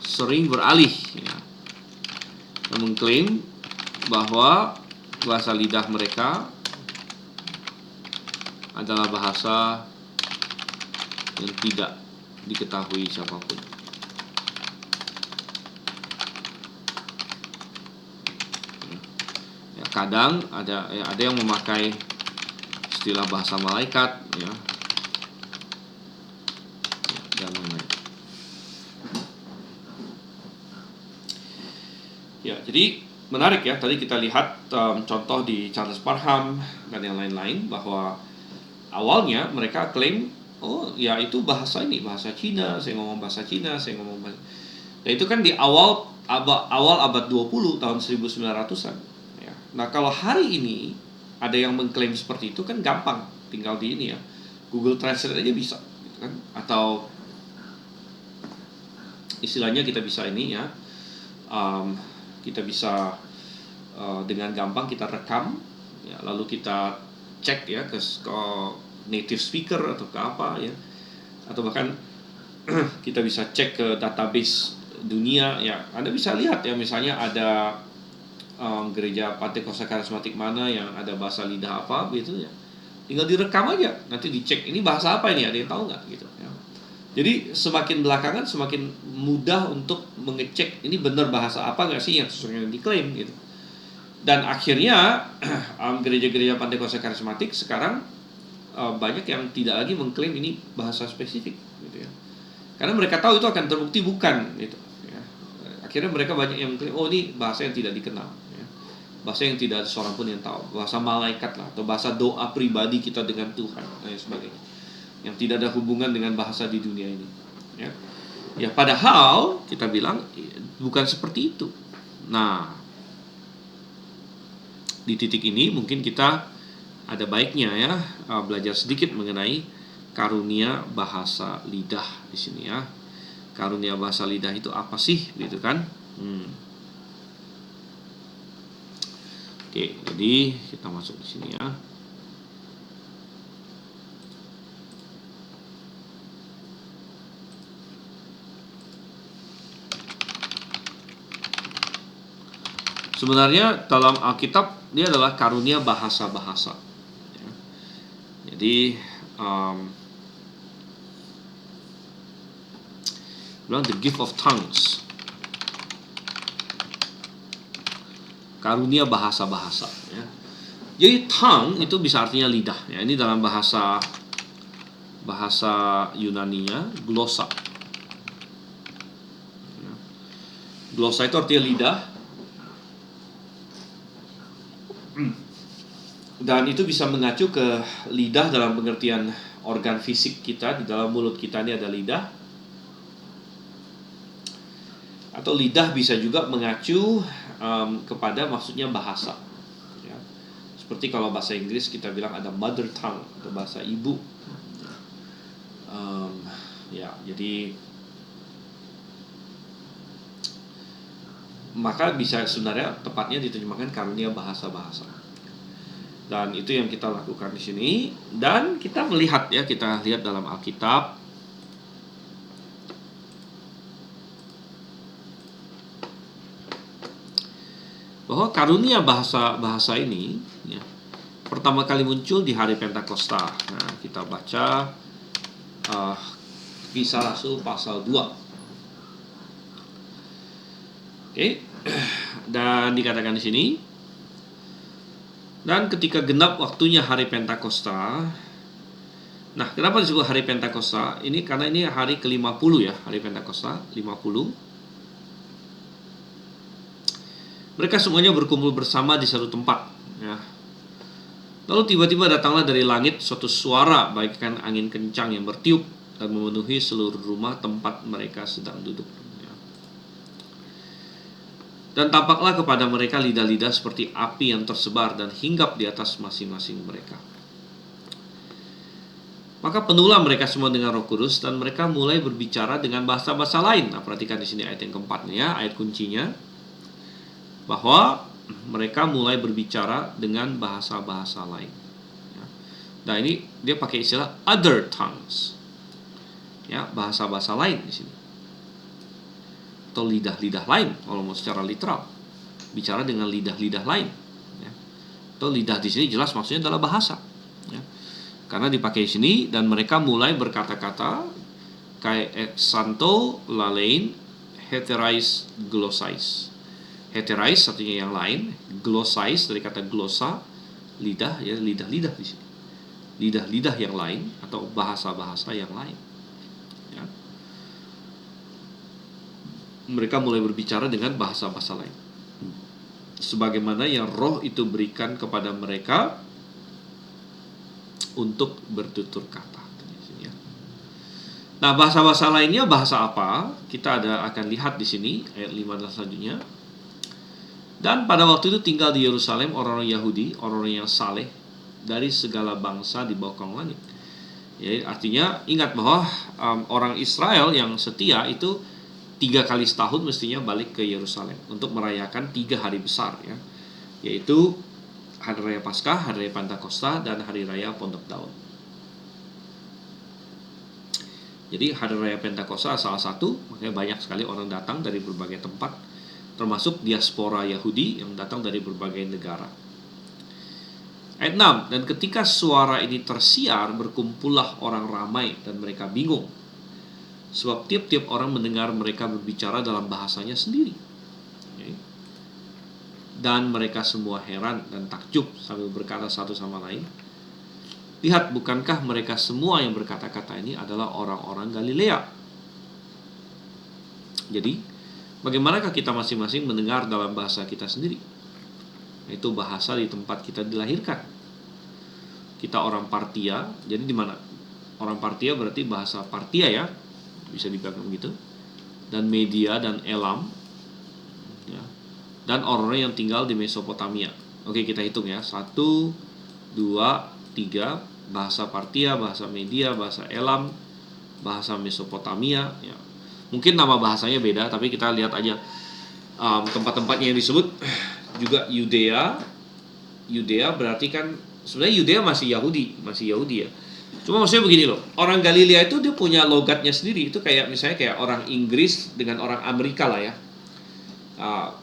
sering beralih ya, mengklaim bahwa bahasa lidah mereka adalah bahasa yang tidak diketahui siapapun. Ya, kadang ada yang memakai istilah bahasa malaikat, ya, dan lain-lain. Ya, jadi menarik ya. Tadi kita lihat contoh di Charles Parham dan yang lain-lain, bahwa awalnya mereka klaim, oh ya itu bahasa Cina, saya ngomong bahasa Cina, saya ngomong bahasa. Dan itu kan di awal abad 20 tahun 1900-an. Ya. Nah, kalau hari ini ada yang mengklaim seperti itu kan gampang, tinggal di ini ya, Google Translate aja bisa, gitu kan? Atau istilahnya kita bisa ini ya, kita bisa dengan gampang kita rekam, ya, lalu kita cek ya ke native speaker atau ke apa ya, atau bahkan kita bisa cek ke database dunia ya. Anda bisa lihat ya, misalnya ada gereja Pantekosta Karismatik mana yang ada bahasa lidah apa gitu ya, tinggal direkam aja, nanti dicek ini bahasa apa ini, ada yang tahu nggak gitu ya. Jadi semakin belakangan semakin mudah untuk mengecek ini benar bahasa apa nggak sih yang sesuai yang diklaim gitu. Dan akhirnya gereja-gereja Pantekosta Karismatik sekarang banyak yang tidak lagi mengklaim ini bahasa spesifik gitu ya, karena mereka tahu itu akan terbukti bukan gitu ya. Akhirnya mereka banyak yang mengklaim, oh ini bahasa yang tidak dikenal ya, bahasa yang tidak ada seorang pun yang tahu, bahasa malaikat lah, atau bahasa doa pribadi kita dengan Tuhan dan sebagainya, yang tidak ada hubungan dengan bahasa di dunia ini ya. Ya, padahal kita bilang bukan seperti itu. Nah, di titik ini mungkin kita ada baiknya ya belajar sedikit mengenai karunia bahasa lidah di sini ya. Karunia bahasa lidah itu apa sih gitu kan? Oke, jadi kita masuk di sini ya. Sebenarnya dalam Alkitab dia adalah karunia bahasa-bahasa. Ya. Jadi bilang the gift of tongues, karunia bahasa-bahasa. Ya. Jadi tongue itu bisa artinya lidah. Ya. Ini dalam bahasa Yunaninya glossa. Ya. Glossa itu artinya lidah. Dan itu bisa mengacu ke lidah dalam pengertian organ fisik kita. Di dalam mulut kita ini ada lidah. Atau lidah bisa juga mengacu kepada maksudnya bahasa ya. Seperti kalau bahasa Inggris kita bilang ada mother tongue atau bahasa ibu ya. Jadi maka bisa sebenarnya tepatnya diterjemahkan karunia bahasa-bahasa. Dan itu yang kita lakukan di sini. Dan kita melihat ya, kita lihat dalam Alkitab bahwa karunia bahasa-bahasa ini ya, pertama kali muncul di hari Pentakosta. Nah, kita baca Kisah Rasul pasal 2. Oke. Dan dikatakan di sini, dan ketika genap waktunya hari Pentakosta. Nah, kenapa disebut hari Pentakosta? Ini karena ini hari ke-50 ya, hari Pentakosta 50. Mereka semuanya berkumpul bersama di satu tempat ya. Lalu tiba-tiba datanglah dari langit suatu suara bagaikan angin kencang yang bertiup dan memenuhi seluruh rumah tempat mereka sedang duduk. Dan tampaklah kepada mereka lidah-lidah seperti api yang tersebar dan hinggap di atas masing-masing mereka. Maka penuhlah mereka semua dengan Roh Kudus dan mereka mulai berbicara dengan bahasa-bahasa lain. Nah, perhatikan di sini ayat yang keempatnya ya, ayat kuncinya, bahwa mereka mulai berbicara dengan bahasa-bahasa lain. Nah, ini dia pakai istilah other tongues. Ya, bahasa-bahasa lain di sini. Atau lidah-lidah lain kalau mau secara literal. bicara dengan lidah-lidah lain. Ya. Atau lidah di sini jelas maksudnya adalah bahasa. Ya. Karena dipakai di sini dan mereka mulai berkata-kata kayak exanto lalein heterais glossais. Heterais artinya yang lain, glossais dari kata glossa, lidah, ya lidah-lidah di sini. Lidah-lidah yang lain atau bahasa-bahasa yang lain. Ya. Mereka mulai berbicara dengan bahasa-bahasa lain. Sebagaimana yang Roh itu berikan kepada mereka untuk bertutur kata. Nah, bahasa-bahasa lainnya bahasa apa? Kita akan lihat di sini ayat 5 dan selanjutnya. Dan pada waktu itu tinggal di Yerusalem orang-orang Yahudi, orang-orang yang saleh dari segala bangsa di bawah kolong langit. Ya, artinya ingat bahwa orang Israel yang setia itu 3 kali setahun mestinya balik ke Yerusalem untuk merayakan 3 hari besar, ya, yaitu Hari Raya Paskah, Hari Raya Pentakosta, dan Hari Raya Pondok Daun. Jadi Hari Raya Pentakosta salah satu, makanya banyak sekali orang datang dari berbagai tempat, termasuk diaspora Yahudi yang datang dari berbagai negara. Ayat 6, dan ketika suara ini tersiar, berkumpullah orang ramai dan mereka bingung. Sebab tiap-tiap orang mendengar mereka berbicara dalam bahasanya sendiri. Dan mereka semua heran dan takjub sambil berkata satu sama lain, lihat, bukankah mereka semua yang berkata-kata ini adalah orang-orang Galilea? Jadi, bagaimanakah kita masing-masing mendengar dalam bahasa kita sendiri? Itu bahasa di tempat kita dilahirkan. Kita orang Partia, jadi di mana? Orang Partia berarti bahasa Partia, ya, bisa dibilang begitu. Dan Media dan Elam, ya. Dan orang-orang yang tinggal di Mesopotamia. Oke, kita hitung ya. 1, 2, 3, bahasa Partia, bahasa Media, bahasa Elam, bahasa Mesopotamia, ya. Mungkin nama bahasanya beda, tapi kita lihat aja tempat-tempatnya yang disebut. Juga Yudea. Yudea berarti kan sebenarnya Yudea masih Yahudi ya. Cuma maksudnya begini loh, orang Galilea itu dia punya logatnya sendiri. Itu kayak misalnya kayak orang Inggris dengan orang Amerika lah ya.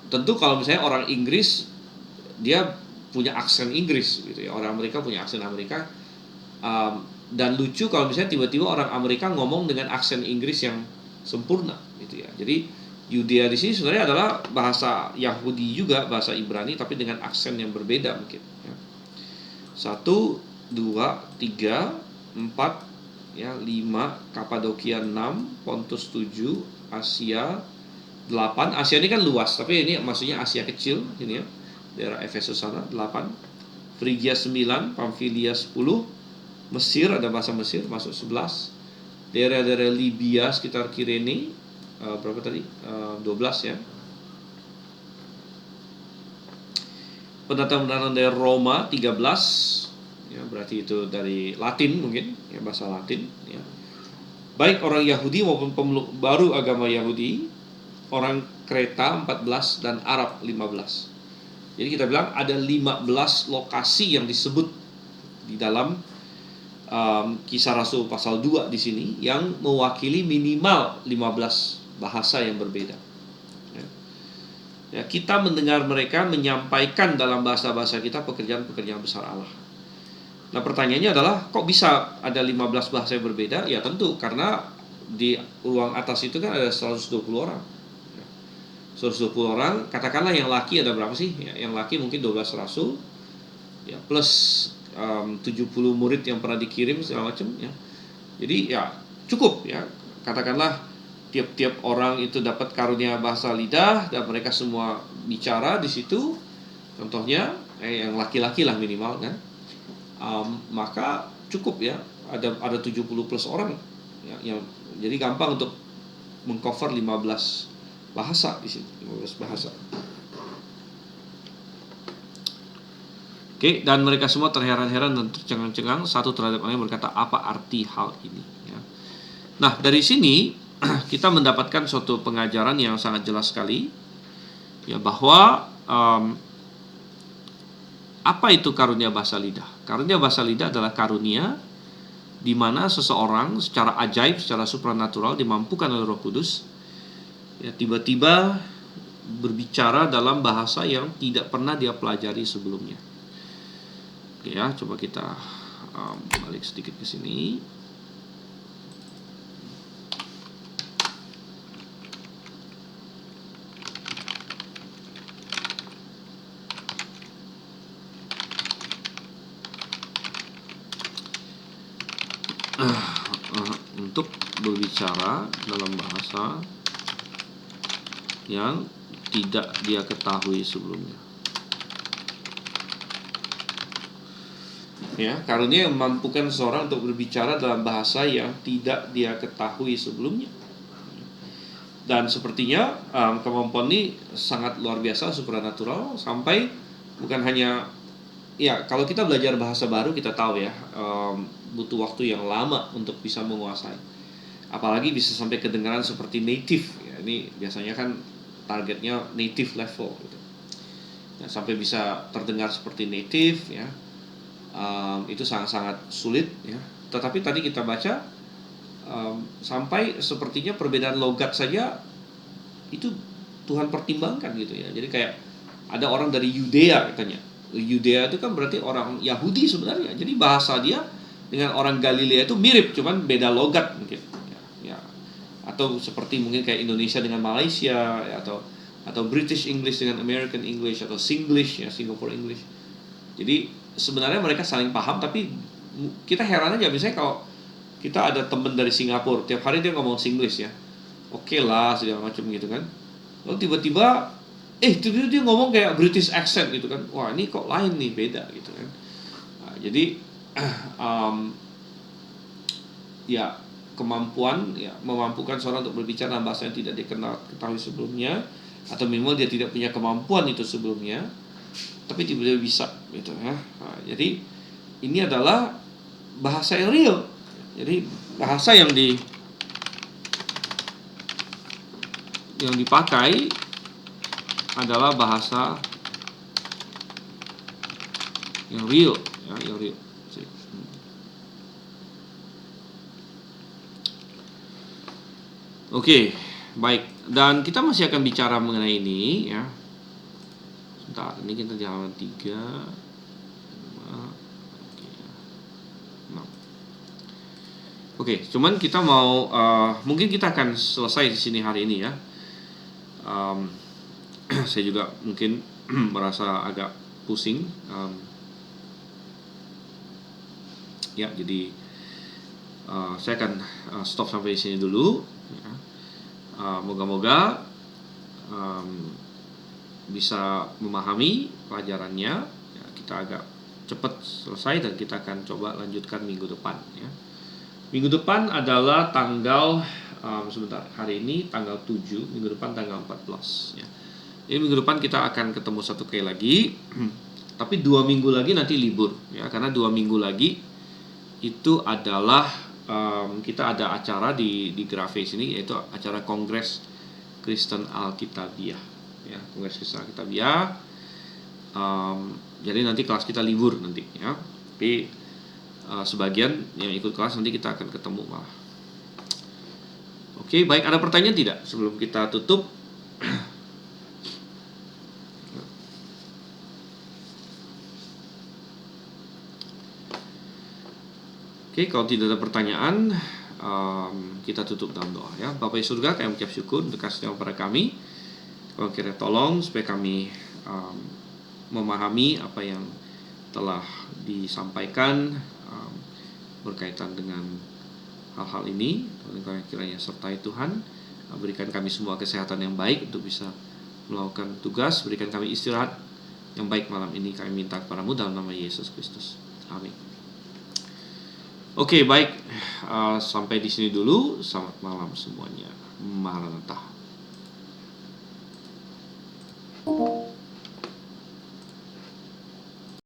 Tentu kalau misalnya orang Inggris dia punya aksen Inggris gitu ya, orang Amerika punya aksen Amerika. Dan lucu kalau misalnya tiba-tiba orang Amerika ngomong dengan aksen Inggris yang sempurna gitu ya. Jadi Yudea di sini sebenarnya adalah bahasa Yahudi juga, bahasa Ibrani, tapi dengan aksen yang berbeda mungkin. Ya. 1, 2, 3, 4, ya, 5, Kapadokia 6, Pontus 7, Asia 8. Asia ini kan luas, tapi ini maksudnya Asia kecil ini ya, daerah Efesus sana 8, Frigia 9, Pamfilia 10, Mesir, ada bahasa Mesir masuk 11. Daerah-daerah Libya sekitar Kirene berapa tadi? 12 ya. Pendatang-pendatang dari Roma 13. Ya, berarti itu dari Latin mungkin, ya, bahasa Latin ya. Baik orang Yahudi maupun pemeluk baru agama Yahudi, orang Kreta 14 dan Arab 15. Jadi kita bilang ada 15 lokasi yang disebut di dalam Kisah Rasul pasal 2 di sini yang mewakili minimal 15 bahasa yang berbeda. Ya, kita mendengar mereka menyampaikan dalam bahasa-bahasa kita pekerjaan-pekerjaan besar Allah. Nah, pertanyaannya adalah kok bisa ada 15 bahasa yang berbeda? Ya tentu karena di ruang atas itu kan ada 120 orang. 120 orang, katakanlah yang laki ada berapa sih? Ya, yang laki mungkin 12 rasul. Ya, plus 70 murid yang pernah dikirim segala macam ya. Jadi ya cukup ya. Katakanlah tiap-tiap orang itu dapat karunia bahasa lidah dan mereka semua bicara di situ. Contohnya yang laki-laki lah minimal kan. Maka cukup ya. Ada 70 plus orang ya, yang jadi gampang untuk mengcover 15 bahasa di sini, 15 bahasa. Oke, dan mereka semua terheran-heran dan tercengang-cengang satu terhadap yang lain berkata, apa arti hal ini? Ya. Nah, dari sini kita mendapatkan suatu pengajaran yang sangat jelas sekali, ya, bahwa apa itu karunia bahasa lidah? Karunia bahasa lidah adalah karunia di mana seseorang secara ajaib, secara supranatural dimampukan oleh Roh Kudus, ya, tiba-tiba berbicara dalam bahasa yang tidak pernah dia pelajari sebelumnya. Oke ya, coba kita balik sedikit ke sini. Untuk berbicara dalam bahasa yang tidak dia ketahui sebelumnya. Ya, karunia yang memampukan seseorang untuk berbicara dalam bahasa yang tidak dia ketahui sebelumnya. Dan sepertinya kemampuan ini sangat luar biasa, supranatural, sampai bukan hanya, ya kalau kita belajar bahasa baru kita tahu ya, butuh waktu yang lama untuk bisa menguasai. Apalagi bisa sampai kedengaran seperti native ya, ini biasanya kan targetnya native level gitu. Ya, sampai bisa terdengar seperti native ya, itu sangat-sangat sulit ya. Tetapi tadi kita baca sampai sepertinya perbedaan logat saja itu Tuhan pertimbangkan gitu ya. Jadi kayak ada orang dari Yudea katanya. Yudea itu kan berarti orang Yahudi sebenarnya. Jadi bahasa dia dengan orang Galilea itu mirip, cuman beda logat mungkin. Ya. Atau seperti mungkin kayak Indonesia dengan Malaysia ya, atau British English dengan American English, atau Singlish ya, Singapore English. Jadi sebenarnya mereka saling paham, tapi kita heran aja misalnya kalau kita ada temen dari Singapura, tiap hari dia ngomong Singlish ya, oke lah segala macam gitu kan. Lalu tiba-tiba itu dia ngomong kayak British accent gitu kan. Wah, ini kok lain nih, beda gitu kan. Nah, jadi ya kemampuan ya memampukan seorang untuk berbicara dalam bahasa yang tidak diketahui sebelumnya, atau minimal dia tidak punya kemampuan itu sebelumnya, tapi tiba-tiba bisa gitu ya. Nah, jadi ini adalah bahasa yang real. Jadi bahasa yang dipakai adalah bahasa yang real ya, yang real. Oke, baik. Dan kita masih akan bicara mengenai ini ya. Sebentar, ini kita di halaman 3. Oke, cuman kita mau mungkin kita akan selesai di sini hari ini ya. Saya juga mungkin merasa agak pusing. Ya, jadi saya akan stop sampai di sini dulu. Ya. Moga-moga bisa memahami pelajarannya. Ya, kita agak cepat selesai dan kita akan coba lanjutkan minggu depan. Ya. Minggu depan adalah tanggal hari ini tanggal 7, minggu depan tanggal 14 ya. Jadi minggu depan kita akan ketemu satu kali lagi. Tapi 2 minggu lagi nanti libur ya, karena 2 minggu lagi itu adalah kita ada acara di Grace ini, yaitu acara Kongres Kristen Alkitabiah ya, Kongres Kristen Alkitabiah. Jadi nanti kelas kita libur nanti ya. Tapi sebagian yang ikut kelas nanti kita akan ketemu malah. Oke, baik, ada pertanyaan tidak sebelum kita tutup? Oke, kalau tidak ada pertanyaan, kita tutup dalam doa ya. Bapa di surga, kami mengucap syukur untuk kasih kepada kami. Kalau kira tolong supaya kami memahami apa yang telah disampaikan berkaitan dengan hal-hal ini. Tuhan kiranya sertai Tuhan, berikan kami semua kesehatan yang baik untuk bisa melakukan tugas, berikan kami istirahat yang baik malam ini, kami minta kepadamu dalam nama Yesus Kristus. Amin. Oke, baik, sampai di sini dulu. Selamat malam semuanya. Maranatha.